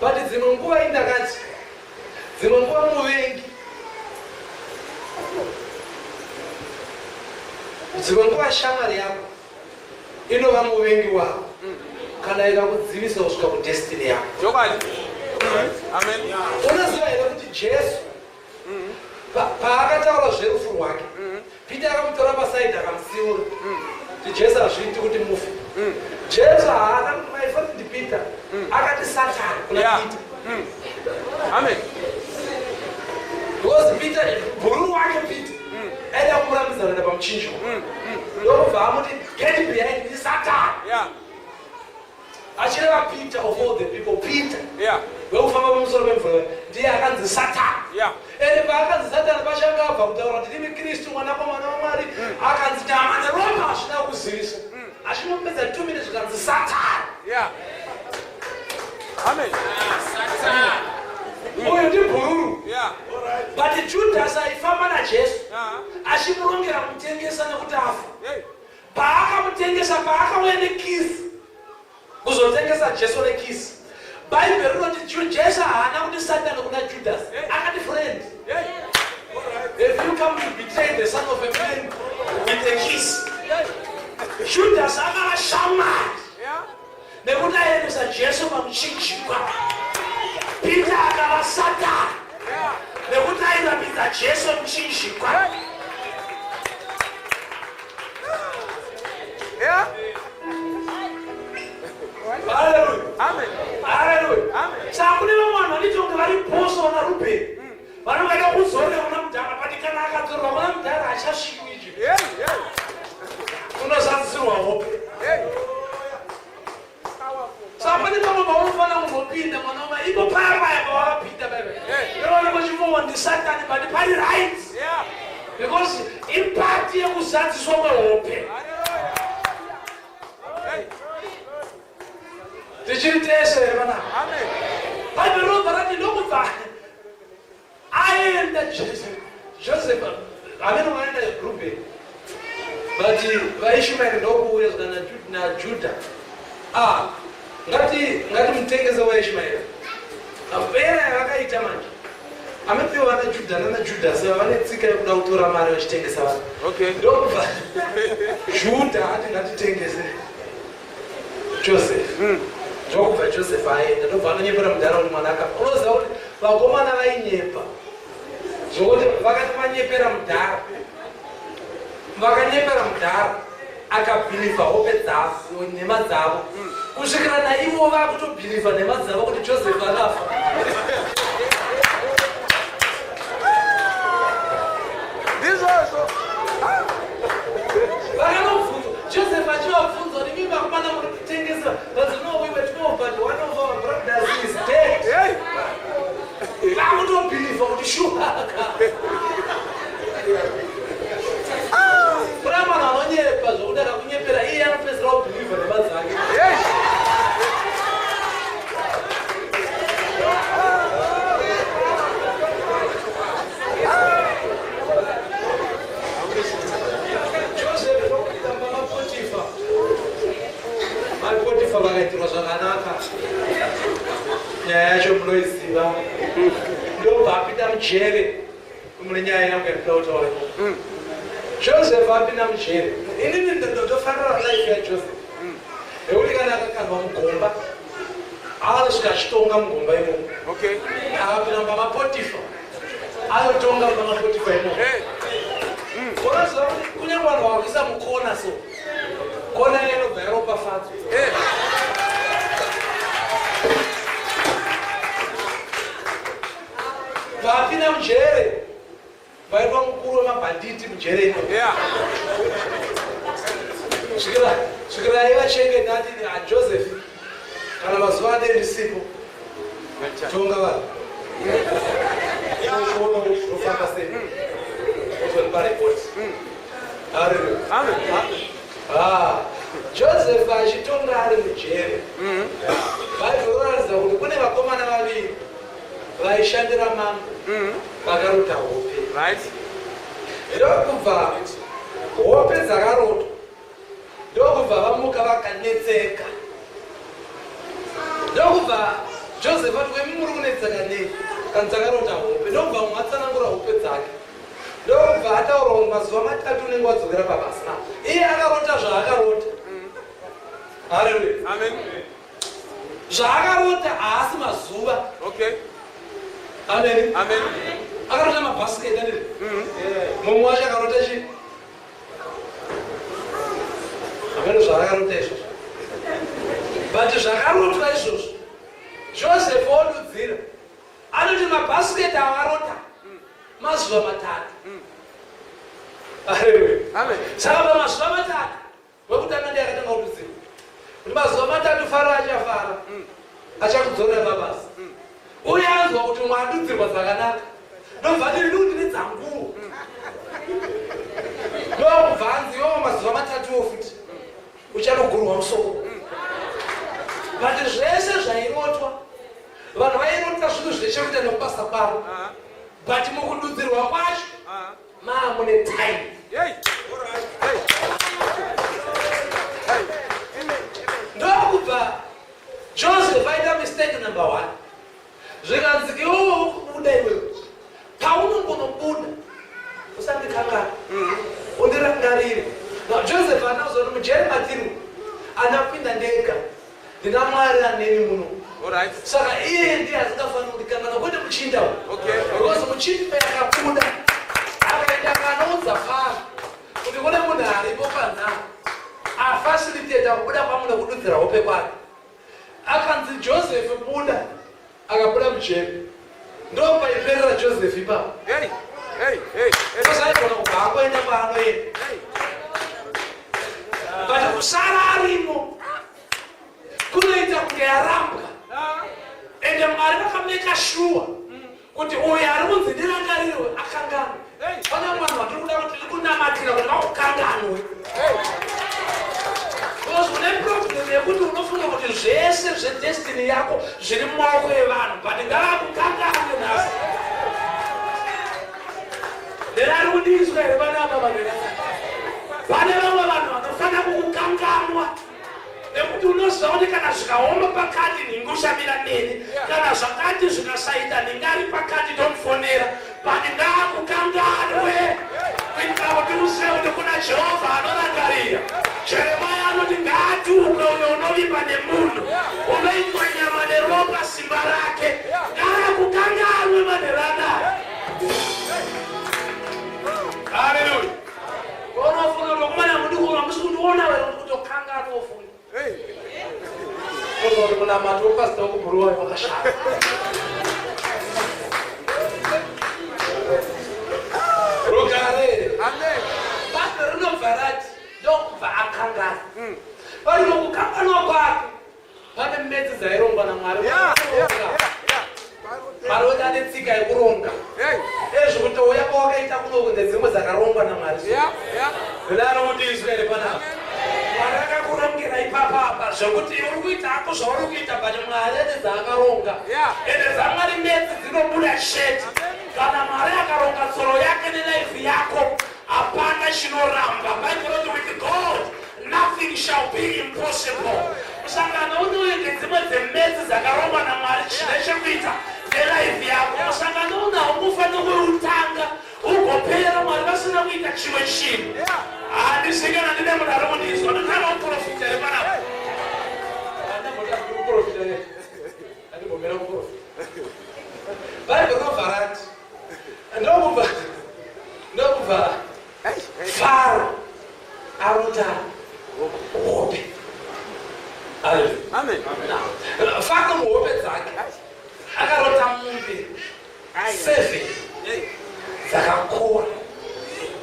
but dzimwe nguva indakati, dzimwe nguva muvengi, dzimwe nguva shamwari yako inova muvengi wako kana ikakudzivisa kusvika kudestiny yako. Unoziva here kuti Jesu paakataura zverufu rwake, Peter akamutora pasaidi akamusiura kuti Jesu hazviiti kuti mufe. Jesu haakati maifoti ndiPeter, akati Satani kuna Peter. Amen. Because Peter, bhuru wake Peter, aida kumuramidza kuenda pamuchinjwa. Ndokubva amuti get behind me Satan. Achireva Peter of all the people, Peter. Wekufamba pamusoro pemvura ndiye akanzi Satani. Ende paakanzi Satani pachanga abva kutaura kuti ndimi Kristu mwanakomana waMwari, akanzi tamane ropa hazvina kuzivisa. Achinomedza 2 minutes zvikanzi Satani. Amen. Uyu ndibhururu. But Judas aifamba naJesu achimurongera kumutengesa nekuti afa. Paakamutengesa, paakauya nekisi kuzotengesa Jesu nekisi, Bhaibheri rinoti Jesu haana kuti Satani kuna Judas, akati friend, if you come to betray the son of a man with a kiss, Judas akavashamari nekuti aendesa Jesu pamuchinjikwa. Peter akava Satani nekuti airamidza Jesu muchinjikwa. Hallelujah. Amen. Hallelujah. Amen. Saka kune vamwe vanhu vanoti kuti vari poso naRubheni vanongada kuzorera kuna mudhara, but kana akadzorwa kuna mudhara hachasvikwi. Unozadzisirwa hope. Saka pane pamwe paunofanira kuzopinda mwana wama ipo paya paya pawakapinda irooneko chimowa ndi Satani, but pari right, because impact yekuzadziswa kwehope. Tichiri tese here vanapa. Bhaibheri robva rati ndokubva aenda Josefa amene vaenda Rubheni, but vaIshumaeri ndokuuya zvikana naJudha. Ngatimutengese waIshumaeri apera yavakaita manje amepiwa vana Judha nana Judhasi vane tsika yekuda kutora mari vachitengesa vanhu. Ndokubva Judha ati ngatitengese Josefa. Ndokubva Josefa aenda, ndobva anonyepera mudhara kuti mwana akafa. Unoziva kuti vakomana vainyepa zvokuti vakati vanyepera mudhara, vakanyepera mudhara akabhilivha hope dzavo nhema dzavo, kusvikira naivo vakutobhilivha nhema dzavo kuti Josefa akafa. Vakanobvunzwa Josefa achivabvunza kuti mimi vakomana muri kutengesa, but no, we were told, but one of our brothers is dead. Vakutobhilivha Potifa kuti shuhaka. Kuna mwana anonyepa zvokuti akakunyepera iye anopedzera kubhilivha nebadzake. Joseph wakutamba maPotifa. maPotifa vakaitirwa zvakanaka. Nyaya yacho munoiziva. Ndobva apinda mujere mune nyaya yangu yandinoda kutaura. Joseph apinda mujere. Inini ndotofanira life yaJoseph. Nekuti kana akakandwa mugomba anosvika achitonga mugomba imomo. Akapinda pamaPotifa anotonga pamaPotifa imomo. Unoziva kuti kunyange vanhu vakakuisa mukona so kona inobva yaropafadzwa. Vapinda mujere vaitwa mukuru wemabhanditi mujere ino. Svikira aivachengeta atiti aJoseph kana mazuva ade ndisipo tonga vanhu inoona kuti zvinofamba sei ozonipa repoti. Haleluya. Joseph achitonga ari mujere bhaibheri rinoratidza kuti kune vakomana vaviri vaishandira mambo vakarota hope. Ndokubva hope dzakarotwa ndokubva vamuka vakanetseka. Ndokubva Joseph ati wemumuri unetseka nei kana dzakarota hope. Ndokubva mumwe atsanangura hope dzake. Ndokubva ataurawo mazuva matatu unenge wadzokera pabasa nawo. Iye akarota zvaakarota. Haleluya. Zvaakarota haasi mazuva. Amen. Akarota mabhasiketi adini. Mumwe wacho akarota chii? Ameno zvaakarota izvozvo. But zvakarotwa izvozvo Joseph odudzira anoti mabhasiketi avarota mazuva matatu. Haleluya. Saka pamazuva matatu wekutanga ndiye akatanga kududzira kuti mazuva matatu Faro achafara achakudzorera pabasa. Uye anzwa kuti mwadudzirwa zvakanaka ndobva ndiri ndine dzanguru. Ndobva anziwo mazuva matatuwo futi uchanogurwa musoro. But zvese zvairotwa vanhu vairota zvinhu zveshe kuita nekubasa kwavo. But mukududzirwa kwacho maamune time. Ndokubva Joseph aita mistake number 1. Zvikanzi iwewe ukubuda iwewe paunongonobuda usandikanganwa undirangarire. Joseph anauzwa kuti mujere matiri anapinda ndega ndina Mwari aneni muno. Saka iye ndiye asingafanira kundikanganwa kwete muchinda uyu. Because muchinda akabuda akaenda akanoudza Faro kuti kune munhu aripo panhamo afacilitata kubuda kwamuna kududzira hope kwake. Akanzi Joseph buda akabuda mujere. Ndopaiperera Joseph ipapo. Saigona kubva akoenda kwaanoenda. But kusara arimo kunoita kunge yarambwa. Ende Mwari vakameka sure kuti uyu ari kunzi ndirangarirwe akanganwe. Pane mwana watiri kuda kuti ndikunamatira kuti vakukanganwe. Because une problem yekuti unofunga kuti zvese zvedestiny yako zviri mumaoko evanhu but ngavakukanganwe nhasi. Nderari kudiswa here vana ava vanhu. Pane vamwe vanhu vanofanira kukukanganwa nekuti unoziva kuti kana zvikaoma pakati ndingushamira neni kana zvakati zvikasaita ndingari pakati tomufonera but ngaakukanganwe kuitira kuti uzive kuti kuna Jehovha anorangarira. Jeremia anoti ngaatukwe uyo unovimba nemunhu unoitwa nyama neropa simba rake ngaakukanganwe manherana. Haleluya. Unofunga kuti kumana mudikuma musi kundiona wena kutokanganwa ufuni. Kuti kuna matu pasita kuburuwa wakashaka. Rogare. Amen. Pastor rinobva rati ndokubva akangana. Pari mukukanganwa kwake pane mmedzi dzairongwa naMwari. Marota ane tsika yekuronga. nezvokuti uyako wakaita kuno nedzimwe dzakarongwa naMwari. Ndinaro kuti Israeli panapa. Mwari akakurongera ipapapa zvokuti uri kuita hako zvauri kuita but Mwari ane dzaakaronga. Ende dzaMwari medzi dzinobuda sheti. Kana Mwari akaronga tsoro yake nelaifi yako hapana chinoramba. Bible says with God nothing shall be impossible. Kusangana unoye nedzimwe dzemedzi dzakarongwa naMwari chine chekuita nelaifi yako. Kusangana unawo kufanira kuutanga ugopera Mwari vasina kuita chimwe chinhu. Handisikana ndine munhu ari kundizwa ndinana kuprofita ere panapa. Andamboda kuprofita ere. Andimbomera kuprofita. Bible rovharati. Ndokubva Faro arota hope. Amen. Faro muhope dzake akarota mombe 7 dzakakora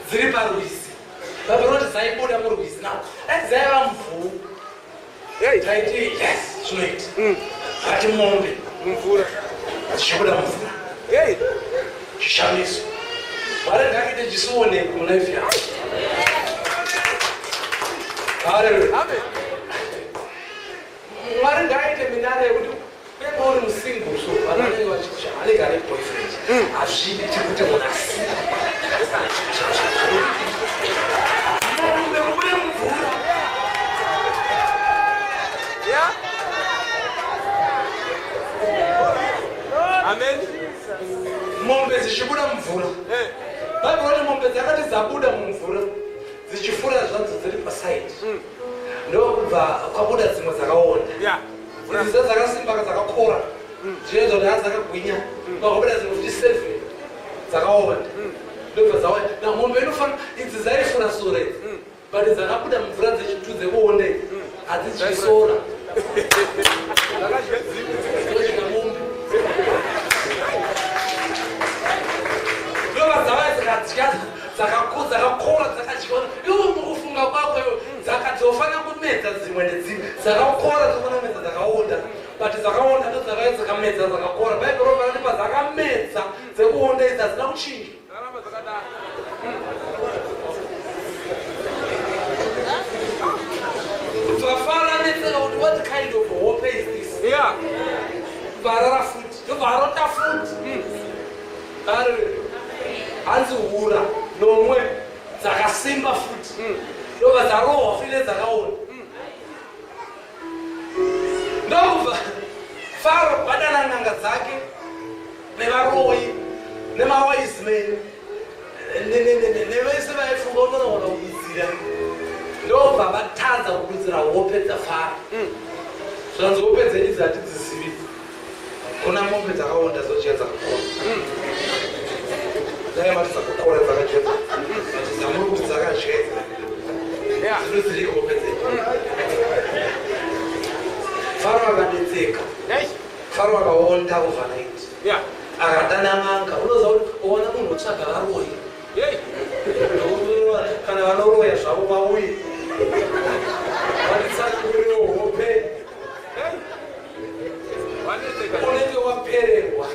dziri parwizi. Vaburoti dzaibuda murwizi nawo dzaiva mvuu. Taiti yes zvinoita ati mombe mvura dzichibuda mvura chishamiso. Mwari ngaite chisione munaifi yako. Haleluya. Mwari ngaite minara yekuti pema uri musingle so vanenge vachiti anenge ane boyfriend hazvidi tikuti munasi mombe kubude mvura. Amen. Mombe dzichibuda mvura. Bible kuti mombe dzakati dzabuda mumvura dzichifura zvadzo dziri pasaidi. Ndokubva kwabuda dzimwe dzakaonda. Idzi dzakasimba dzakakora. Zvinoita kuti hadzakagwinya. Kwabuda dzimwe kuti 7 dzakaonda. Ndobva dzaonda. Na mombe inofanira idzi dzaifura sora idzi. But dzakabuda mvura dzichitudze kuonda idzi. Hadzichisora. Dzakasvika mombe. Dzakakora dzakachiona iwo mukufunga kwako dzakazofanira kumedza dzimwe nedzimwe dzakakora dzokunamedza dzakaonda but dzakaonda ndo dzakamedza dzakakora. Bible rovhara ndipo dzakamedza dzekuonda idzi hadzina kuchinja. Vafara netseka kuti what kind of hope is this? Varara futi ndovarota futi. Hanzi hura nomwe dzakasimba futi ndobva dzarohwa file dzakaona. Ndokubva Faro badana n'anga dzake nevaroyi nemawise men nevese vaifunga unoona kududzira. Ndobva vatadza kududzira hope dzaFaro. Zvanzi hope dzenyu dzatidzizivi. Kuna mombe dzakaonda zochiya dzakakora. Daimatisa kukora dzakajeka. Dzamuri kuti dzakajeka. Dziri hope dzenyu. Faro akadetseka. Faro akaonda overnight. Akadana n'anga. Unoziva kuti uona munhu otsvaga varoyi. Kana vanoroya zvavo vauye. Vanitsakurire hope. Unenge wapererwa.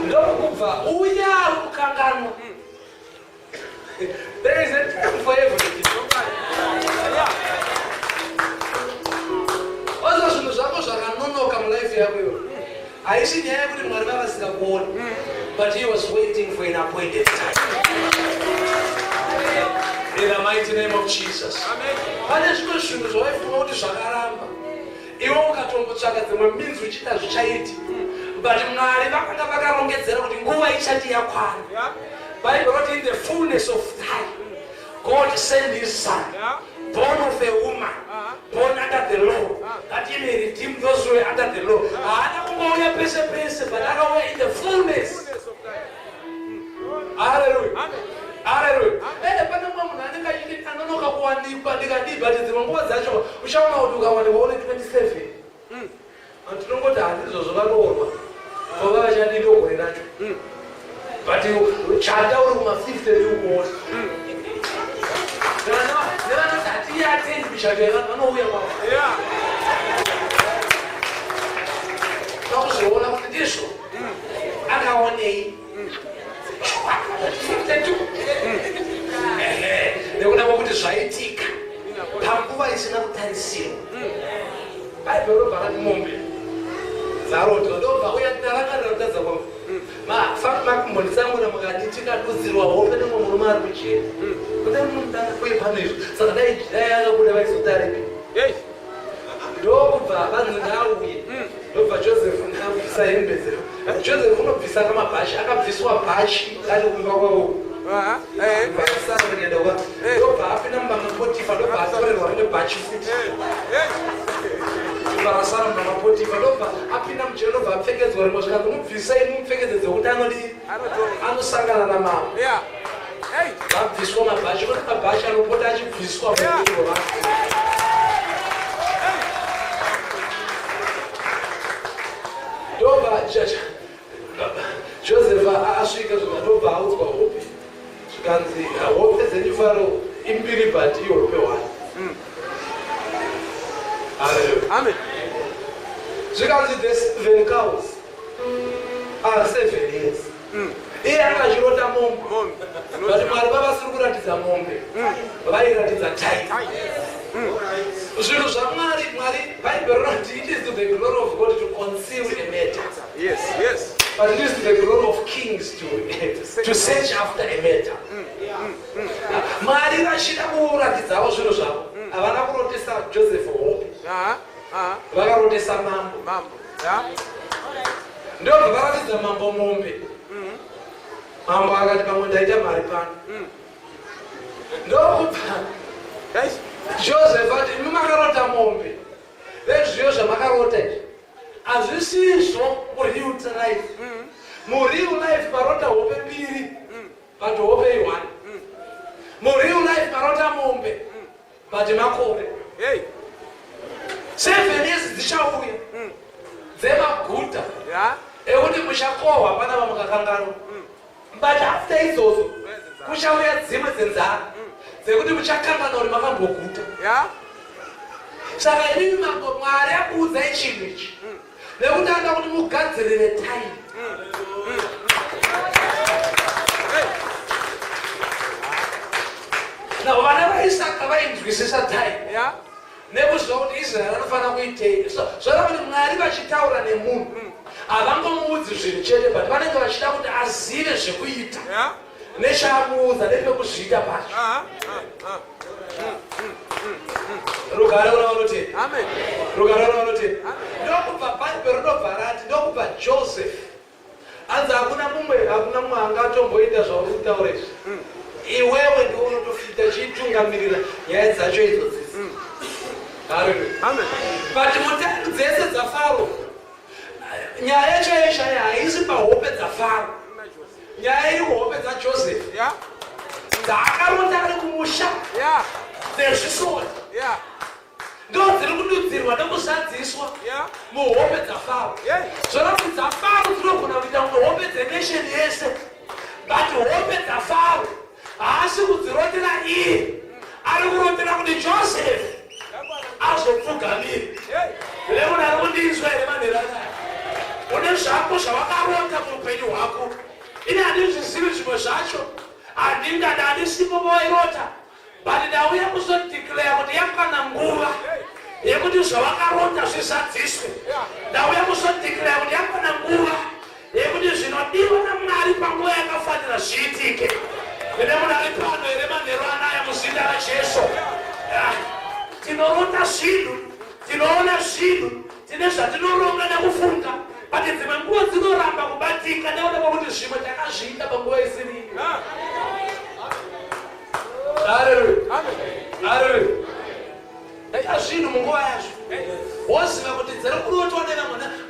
Ndokubva uya kukanganwa. There is a time for everything. Ozo zvinhu zvako zvakanonoka mulife yako iyo. Haisi nyaya yekuti Mwari vavasingakuona. But he was waiting for an appointed time. In the mighty name of Jesus. Pane zvimwe zvinhu zvawaifunga kuti zvakaramba. Iwe ukatombotsvaka dzimwe minzwi uchida zvichaiti. But Mwari vakanga vakarongedzera kuti nguva ichati yakwana. Bible wrote in the fullness of time, God sent his son, born of a woman, born under the law, that he may redeem those who are under the law. But in the fullness. Hallelujah. Hallelujah. Pane munhu anenge achiti anonoka kuwanikwa ndikadiba dzimwe nguva dzacho uchaona kuti ukawanikwa une 27. Tinongoti handizvo vatorwa. Vova vachandiko gore nacho. But chata uri kuma-50 ndiukuona. Nevanoti hatiyatendi mishato yavanouya kwavo. Vakuzviona kuti ndizvo akaonei. Bible robva rati mombe zarota ndobva uya ndarakarotadza kwamwe makumbonditsamura mukati tikadudzirwa hope nemwe murume ari kuchena kune mundana uye pano izvo saka dai akabuda vaizotaripi ndobva vanhu ndauye ndobva Joseph ndabvisa hembe dzero Joseph unobvisa kamabhachi akabviswa bhachi ari kumba kwavo ndobva apinda mubanga Potifa ndobva atorerwa rimwe bhachi futi varasara mubanga Potifa ndobva apinda mujeri ndobva apfekedzwa rimwe zvikanzi mubvisai mumupfekedzedze kuti anosangana namambo vabviswa mabhachi kuti mabhachi anopota achibviswa muviro vake ndobva Joseph asvika ndobva audzwa hope zvikanzi hope dzenyu Faro imbiri but ihope one. Amen. Zvikanzi the 7 cows are 7 years. Iye akachirota mombe but Mwari vavasiri kuratidza mombe vairatidza taita. Zvinhu zvaMwari Bible rinoti it is to the glory of God to conceal a matter. Yes. But it is to the glory of kings to search after a matter. Mwari vachida kuratidzawo zvinhu zvavo havana kurotesa Joseph hope vakarotesa mambo ndobva varatidza mambo mombe. Mambo akati pamwe ndaita mari pano ndobva Joseph ati imi makarota mombe vezviyo zvamakarota izvi hazvisizvo mureal life. Mureal life marota hope mbiri but hope i1. Mureal life marota mombe but makore 7 years dzichauya dzemaguta ekuti muchakohwa pana vamukakangaro but after izvozvo kuchauya dzimwe dzenzara dzekuti muchakanganwa kuti makamboguta. Saka inini mambo Mwari akuudzai chinhu ichi nekuti anoda kuti mugadzirire time. Now vana vaisaka vainzwisisa time nekuziva kuti Israeri anofanira kuitei. Zvava kuti Mwari vachitaura nemunhu havangomuudzi zvinhu chete but vanenge vachida kuti azive zvekuita nechaamuudza nepekuzviita pacho. Rugare unaonoti ndokubva Bible rinobva rati ndokubva Joseph anzi hakuna mumwe angatomboita zvauri kutaura izvi iwewe ndiwe unotofita chitungamirira nyaya dzacho idzodzisi. But mutaimu dzese dzaFaro nyaya chaiyo haisi pahope dzaFaro, nyaya iri kuhope dzaJoseph dzaakarota ari kumusha dzezvisori ndo dziri kududzirwa nekuzadziswa muhope dzaFaro. Zvona kuti dzaFaro dzinogona kuita kunge hope dzenation yese but hope dzaFaro haasi kudzirotera iye, ari kurotera kuti Joseph azopfugamira. Lemunhu ari kundinzwa here manheranaya? Une zvako zvavakarota muupenyu hwako. Ini handizvizivi zvimwe zvacho, handingada handisipo vairota but ndauya kuzodeclare kuti yakwana nguva yekuti zvavakarota zvizadziswe. Ndauya kuzodeclare kuti yakwana nguva yekuti zvinodiwa naMwari panguva yakafanira zviitike. Kune munhu ari pano here manheru anaya muzita raJesu? Tinorota zvinhu, tinoona zvinhu, tine zvatinoronga nekufunga but dzimwe nguva dzinoramba kubatika nekuda kwekuti zvimwe takazviita panguva isiriyo. Haleluya. Zvinhu munguva yazvo woziva kuti dziri kurotwa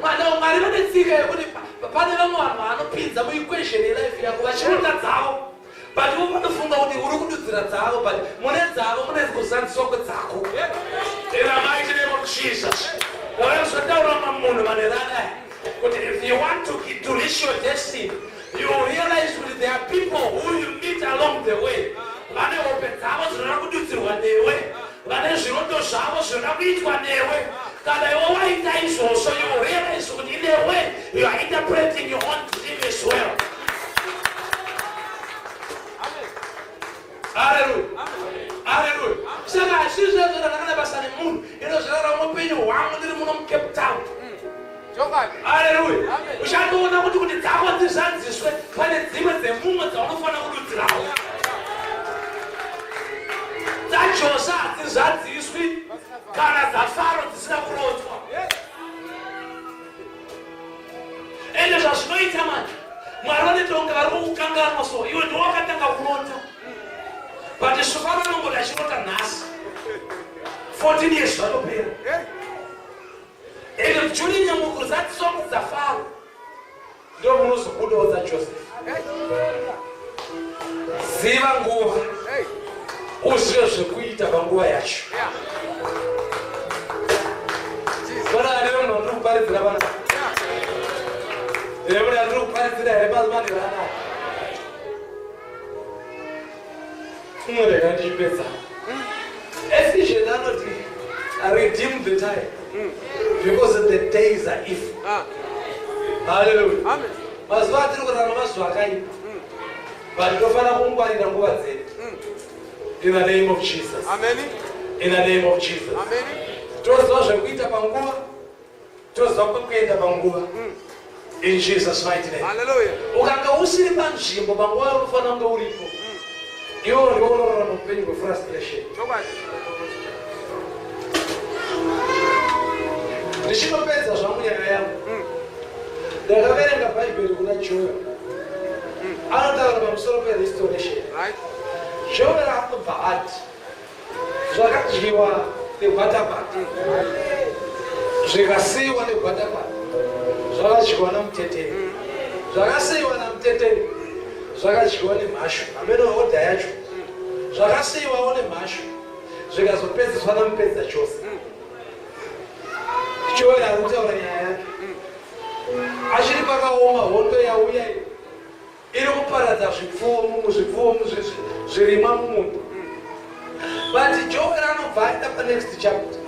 mwana waMwari vane tsika yekuti pane vamwe vanhu vanopinza muequation yelife yako vachirota dzavo but ivo vanofunga kuti uri kududzira dzavo but mune dzavo mune kuzadziswa kwedzako. In the mighty name of Jesus. Wavazotaura mamunhu manheranaya kuti if you want to reach your destiny, you realize that there are people who you meet along the way. Vane hope dzavo zvinoda kududzirwa newe, vane zviroto zvavo zvinoda kuitwa newe. Kana iwe waita izvozvo, you realize kuti in a way you are interpreting your own dream as well. Hallelujah. Haleluya. Saka ashiza zvakanaka basa nemunhu inozvirara mupenyu hwangu ndiri muno muCape Town. Haleluya. Uchatoona kuti dzako dzizadziswe pane dzimwe dzemumwe dzaunofana kududzirawo. Dzajosa hadzizadziswi kana dzafaro dzisina kurodzwa. Ende zvazvinoita manje Mwari vanotonga vari kukanganwa so iwe ndiwo wakatanga kurota. But Sufaro nongoda achirota nhasi 14 years zvatopera. Ende Juni nyamukuru dzatisomo dzafaro ndio munozobudawo dzaJoseph. Ziva nguva uzive zvekuita panguva yacho. Vana lero munhu ndiri kuparidzira vana. Lero ndiri kuparidzira here mazuvanirana. Unorega ndichipedza. Ephesians anoti redeem the time because the days are evil. Hallelujah. Amen. Mazuva atiri kurarama mazuva akaipa. But tofana kungwarira nguva dzedu. In the name of Jesus. Amen. In the name of Jesus. Amen. Toziva zvekuita panguva, toziva kwekuenda panguva. In Jesus' mighty name. Hallelujah. Ukanga usiri panzvimbo panguva yaunofana kunge uripo, iwo ndiwo unorarama upenyu hwefrustration. Ndichinopedza zvangu nyaya yangu, ndakaverenga bhaibheri kuna Joel. Anotaura pamusoro perestoration. Joel akubva ati zvakadyiwa negwatakwata zvikasiyiwa negwatakwata zvakadyiwa namuteteri, zvakasiyiwa namuteteri zvakadyiwa nemhashu amene odha yacho, zvakasiyiwawo nemhashu zvikazopedziswa namupedza chose. Joel ari kutaura nyaya yake achiri pakaoma, hondo yauya iri kuparadza zvipfuwo zvirimwa mumunda. But Joel anobva aenda panext chapter,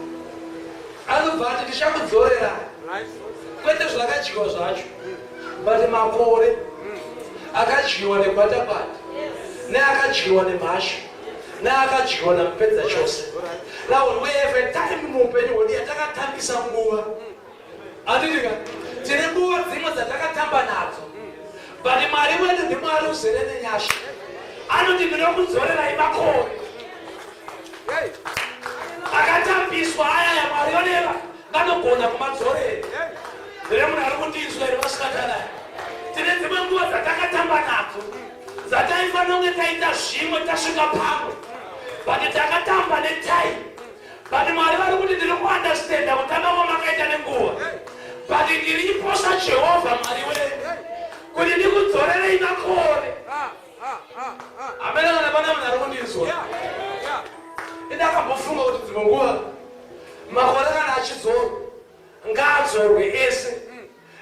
anobva ati ndichakudzorera kwete zvakadyiwa zvacho, but makore akadyiwa negwatakwata neakadyiwa nemhashu neakadyiwa namupedza chose. Now we have a time muupenyu hwedu yatakatambisa nguva. Andidika tine nguva dzimwe dzatakatamba nadzo, but Mwari wedu ndiMwari uzere nenyasha. Anoti ndinokudzorerai makore akatambiswa aya yaMwari oneva vanogona kumadzorera. Ndine munhu ari kundinzwa iri vasikatanayo. Tine dzimwe nguva dzatakatamba nadzo dzataifanira kunge taita zvimwe tasvika pamwe, but takatamba netime. But Mwari vari kuti ndiri kuandastenda kutamba kwamakaita nenguva, but ndiriposa Jehovha Mwari wedu kuti ndikudzorerei makore. Amene kana pana munhu ari kundinzwa. Ndakambofunga kuti dzimwe nguva makore kana achidzorwa ngaadzorwe ese,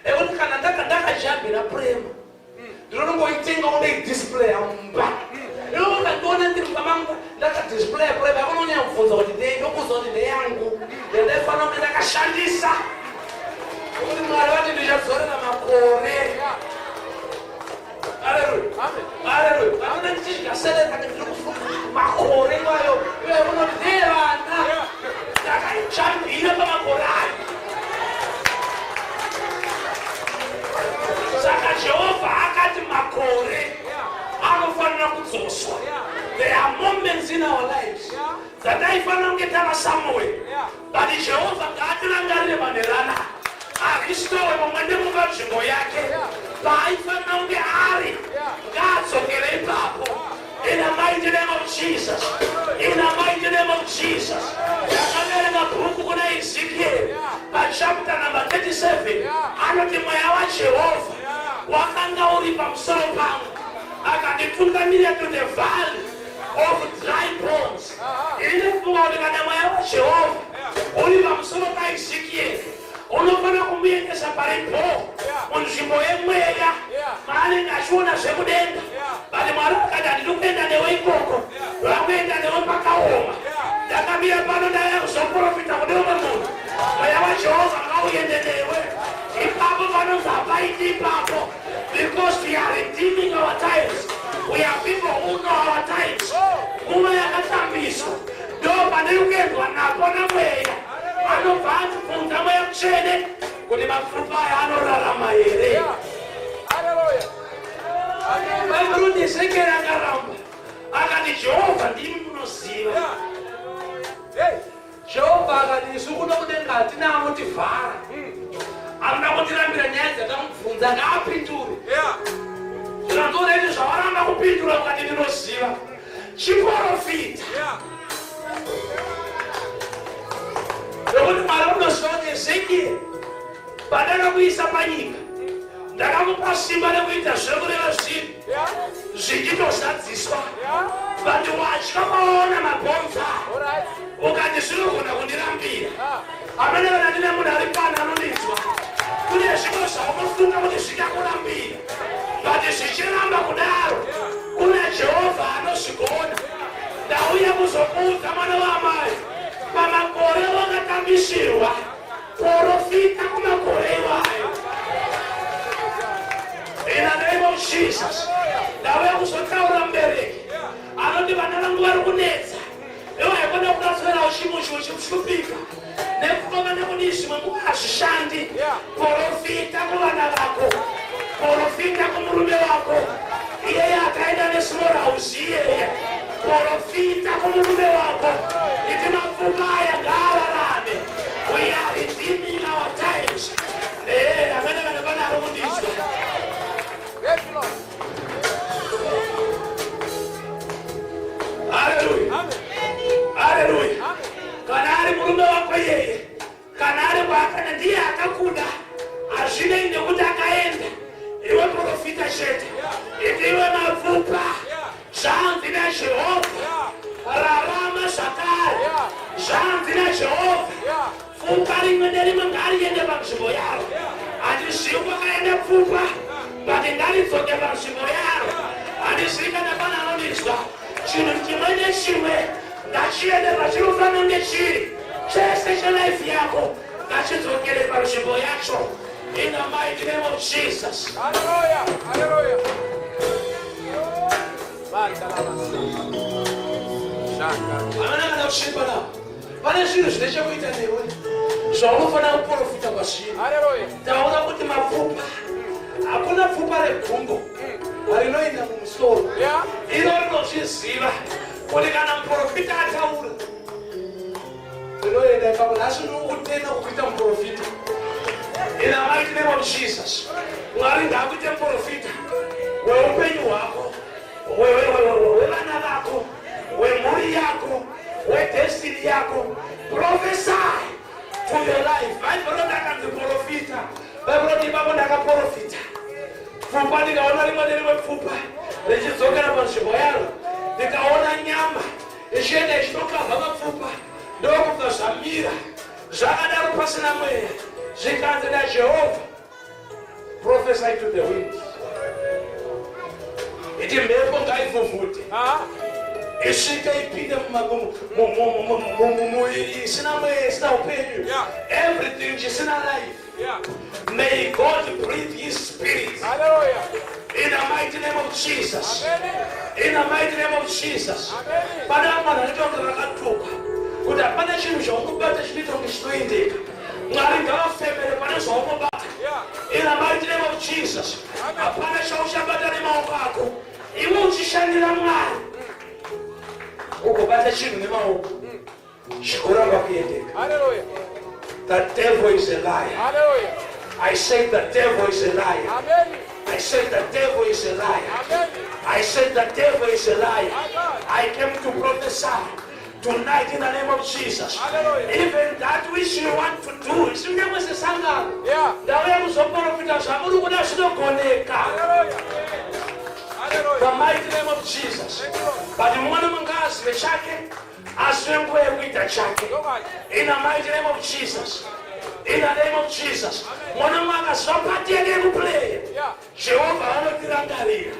ekuti kana ndakajambira prema ndinongoitenga undeidisplaya mumba. Ndoona ndiri pamanga ndakadisplaya prema yakunonyabvunza kuti ndokuza kuti ndeyangu ndendaifanira kunge ndakashandisa kuti Mwari vati ndichadzorera makore. Hallelujah. Hallelujah. Akuna ndichikasereka ndiri kufunga makore kwayo uye unoti ndevana ndakaichambira pamakore ayo. Saka Jehovha akati makore anofanira kudzoswa. There are moments in our lives dzataifanira kunge tavaSamuel, but Jehovha ngaatirangarire manerana aristowe mumwe nemunzvimbo yake paaifanira kunge ari ngaadzokere ipapo. In the mighty name of Jesus. In the mighty name of Jesus. Ndakaverenga bhuku kuna Ezekiel pachapter number 37. Anoti mweya waJehovha wakanga uri pamusoro pangu akanditungamirira to the valley of dry bones. Inofunga kuti kana mweya waJehovha uri pamusoro paEzekiel unofanira kumuendesa paripo munzvimbo yemweya maanenge achiona zvekudenga. But Mwari akati handidi kuenda newe ikoko, vakuenda newe pakaoma. Ndakamira pano ndaya kuzoprofita kune umwe munhu, mweya waJehovha ngauende newe. Ipapo panonzi hapaiti ipapo, because we are redeeming our times. We are people who know our times. Nguva yakatambiswa ukendwa napo namweya anobva atibvunza mweya mutsvene kuti mapfupa aya anorarama here. Bhaibheri kuti Ezekieri akaramba akati Jehovha ndimi munoziva. Jehovha akati isu kuno kudenga hatina anotivhara, hamuna kutirambira nyaya dzatamubvunza ngaapindure. Zvinonzoreti zvawaramba kupindura ukati ndinoziva chiprofita. Nokuti Mwari unoziva kuti Ezekieri pandakakuisa panyika ndakakupa simba rekuita zvekureva zvinhu zvichitozadziswa, but watya kwaona mabhonza ukati zvinogona kundirambira. Hamene kana ndine munhu ari pano anondidzwa, kune zvimwe zvaunofunga kuti zvingakurambira, but zvichiramba kudaro kuna Jehovha anozvigona. Ndauya kuzokuudza mwana wamai pamakore wakatambisirwa profita kumakore iwayo. In the name of Jesus. Ndauya kuzotaura mubereki anoti vana vangu vari kunetsa, iwo haikona kudaswerawo chimo chiwo chekushupika nekutova nekudi zvimwe mukazvishandi. Profita kuvana vako, profita kumurume wako iyeye akaenda nesmall house iyeye. Profita kumurume wako iti mapfupa aya ngaararame. We are redeeming our times. Amene vanhu vana ari kundizwa. Hallelujah. Hallelujah. Kana ari murume wako yeye, kana ari kwakana ndiye akakuda, hazvinei nekuti akaenda. Iwe profita chete, iti iwe mapfupa zvanzi naJehovha rarama zvakare. Zvanzi naJehovha pfupa rimwe nerimwe ngariende panzvimbo yaro. Handizivi kwakaenda pfupa, but ngaridzoke panzvimbo yaro. Handizivi kana pana anondinzwa. Chinhu chimwe nechimwe ngachiende pachinofanira kunge chiri. Chese chelife yako ngachidzokere panzvimbo yacho. In the mighty name of Jesus. Hallelujah. Hallelujah. Hamana kana kushimba nawo. Pane zvinhu zvine chekuita newe zvaunofanira kuprofita kwazviri. Taona kuti mapfupa, hakuna pfupa regumbo rinoenda mumusoro. Iro rinozviziva kuti kana muprofita ataura rinoenda ipapo. Nhasi unokutenda kukuita muprofita. In the mighty name of Jesus. Mwari ngaakuite muprofita weupenyu hwako, wevana vako, wemhuri yako, wedestiny yako. Prophesy to your life. Bhaibheri ndakanzi profita. Bhaibheri ipapo ndakaprofita. Pfupa ndikaona rimwe nerimwe pfupa richidzokera panzvimbo yaro, ndikaona nyama ichienda ichitokabva mapfupa ndokubva zvamira zvakadaro pasina mweya. Zvikanzi naJehovha, prophesy to the wind. Iti mhepo ngaivhuvhute isvike ipinde isina mweya, isina upenyu, everything chisina life. May God breathe His Spirit. Hallelujah. In the mighty name of Jesus. Amen. In the mighty name of Jesus. Pane vanhu vanotonga vakatuka kuti hapana chinhu chaunobata chinoita kunge chinoendeka. Mwari ngavafemere pane zvaunobata. In the mighty name of Jesus. Hapana chauchabata nemaoko ako. Iwe uchishandira Mwari ugobata chinhu nemaoko chikuramba kuendeka. Hallelujah. The devil is a liar. Hallelujah. I say the devil is a liar. Amen. I said the devil is a liar. Amen. I said the devil is a liar. Amen. I came to prophesy tonight in the name of Jesus. Hallelujah. Even that which you want to do, it's in the way the sangha. Yeah. Ndauya kuzoprofita zvamuri kuda zvinogoneka. Hallelujah. Hallelujah. The mighty name of Jesus. But mwana mungazive chake, asive nguva yekuita chake. In the mighty name of Jesus. In the name of Jesus. Mwana mwanga zvapati yake kuplay. Yeah. Jehovah anotirangarira.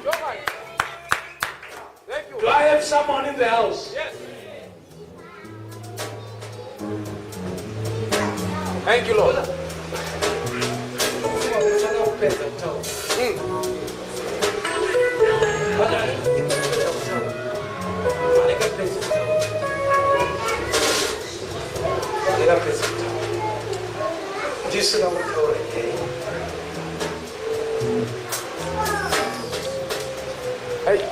Thank you. Do I have someone in the house? Yes. Thank you, Lord. ndakapedza ndisina kutaura nyaya.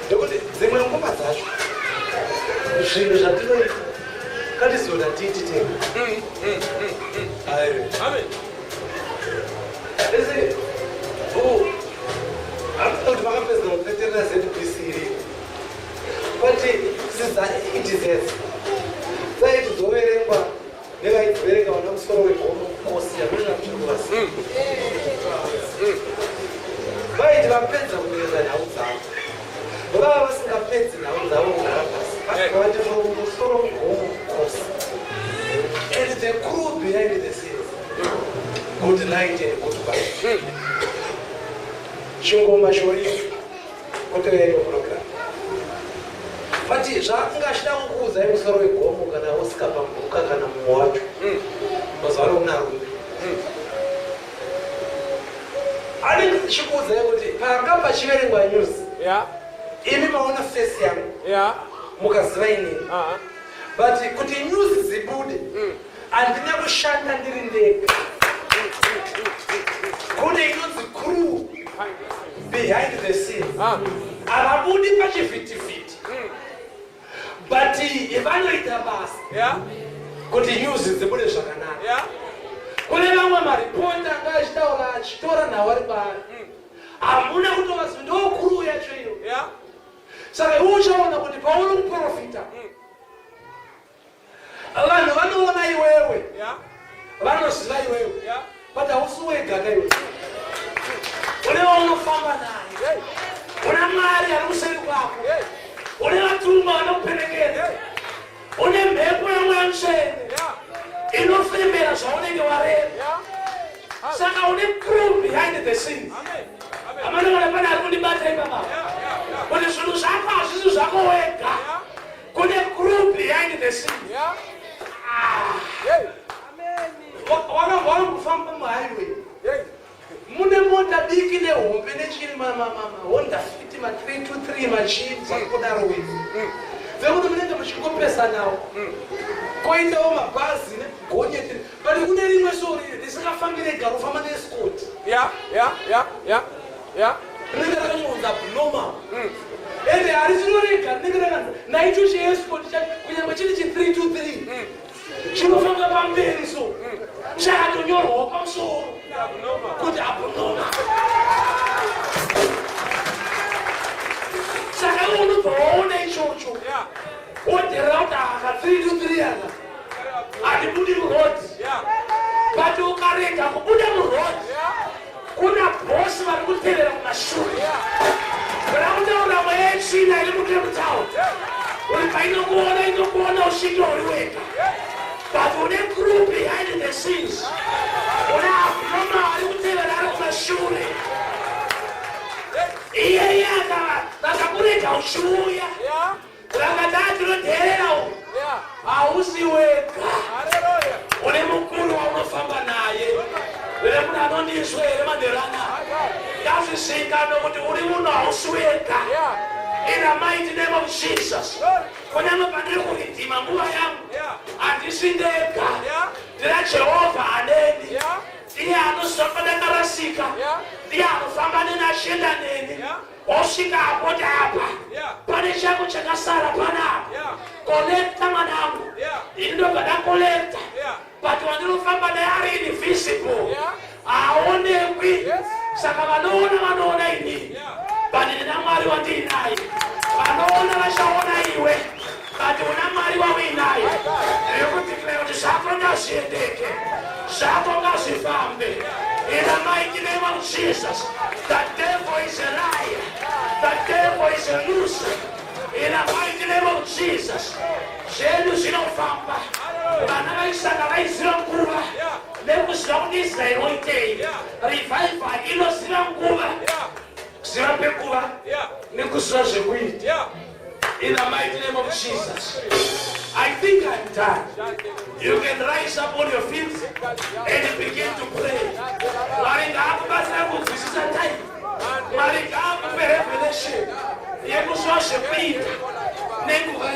Ndekuti dzimwe ngoma dzacho zvinhu zvatinoita ngatizoda titi tega. Amen. Listen, kuti vakapedza kupeterera ZBC iri vati sizaiitizesa saitizoverengwa nevaidziverenga vana musoro wegomo kosi yamina kuchikuvasi vaiti vapedza kuverenga nhau dzavo vava vasingapedzi nhau dzavo kugara pasi vati musoro wegomo kosi and the crew behind the scenes good night and goodbye. Chingoma chori kutoyeyo program. Vati zvakungashida kukuudza musoro wegomo kana usikapambuka kana mumwe wacho mazuva ano unarume anenge tichikuudzai kuti panga pachiverengwa news imi maona face yangu mukaziva inini but kuti news dzibude handina kushanda ndiri ndega kune inonzi crew behind the scenes havabudi pachivhitivhiti but vanoita basa kuti news dzibude zvakanaka. Kune vamwe maripota anga achitaura achitora nhau ari paari hamuna kutovazi ndo crew yacho iyo. Saka uchaona kuti pauri kuprofita vanhu vanoona iwewe vanoziva iwewe but hausi wega kaiwe une vaunofamba naye una mari ari kuseri kwako une vatumwa vanokuperekeza une mhepo yamweya mutsvene inofembera zvaunenge wareva. Saka une crew behind the scenes. Amana kana pana ari kundibata ipapa kuti zvinhu zvako hazvisi zvako wega kune crew behind the scenes. Wakavara kufamba muhighway mune mota diki nehombe nechiri Honda Fit ma323 machini dzakudaro wezi dzekuti munenge muchingopesa nawo koitawo mabhazi negonyeti but kune rimwe soriri risingafambire garo famba neescort rinenge rakanyorwa abnormal ende harisinorega rinenge rakanzi naicho chiescort kunyangwe chiri chi323 chinofamba pamberi so chakatonyorwawo pamusoro kuti abnormal. Saka unobva waona ichocho wodherera kuti aka323 aka handibudi murodi but ukarega kubuda murodi kuna bhosi vari kutevera kumashure varakutaura mweya yechina iri mukeptown uri painokuona usvike uri wega but une crew behind the scenes una abnormal ari kutevera ari kumashure iyeye vakakurega uchiuya vakati tinodhererawo hausi wega une mukuru waunofamba naye vekuti anondiswa here madherana ndazvisvika nokuti uri munhu hausi wega in the mighty name of Jesus. Kunyange pandiri kuridhima nguva yangu handisi ndega ndina Jehovha aneni ndiye anozofamba ndakarasika ndiye anofamba neni achienda neni osvika apota apa pane changu chakasara panapa kolekta mwanangu ini ndobva ndakolekta but wandinofamba naye ari invisible haonekwi saka vanoona inini but ndina Mwari wandinaye vanoona vachaona iwe but una Mwari wauinaye ndikutikira kuti zvako ngazviendeke zvako ngazvifambe. In the mighty name of Jesus, the devil is a liar, the devil is a loser. In the mighty name of Jesus, zvenhu zvinofamba vana vaisaka vaiziva nguva nekuziva kuti Israeri oitei. Revival inoziva nguva kuziva penguva nekuziva zvekuita. In the mighty name of Jesus, I think I'm done. You can rise up on your feet and begin to pray. Mwari ngaakubatsira kunzwisisa time. Mwari ngaakupe revelation yekuziva zvekuita nenguva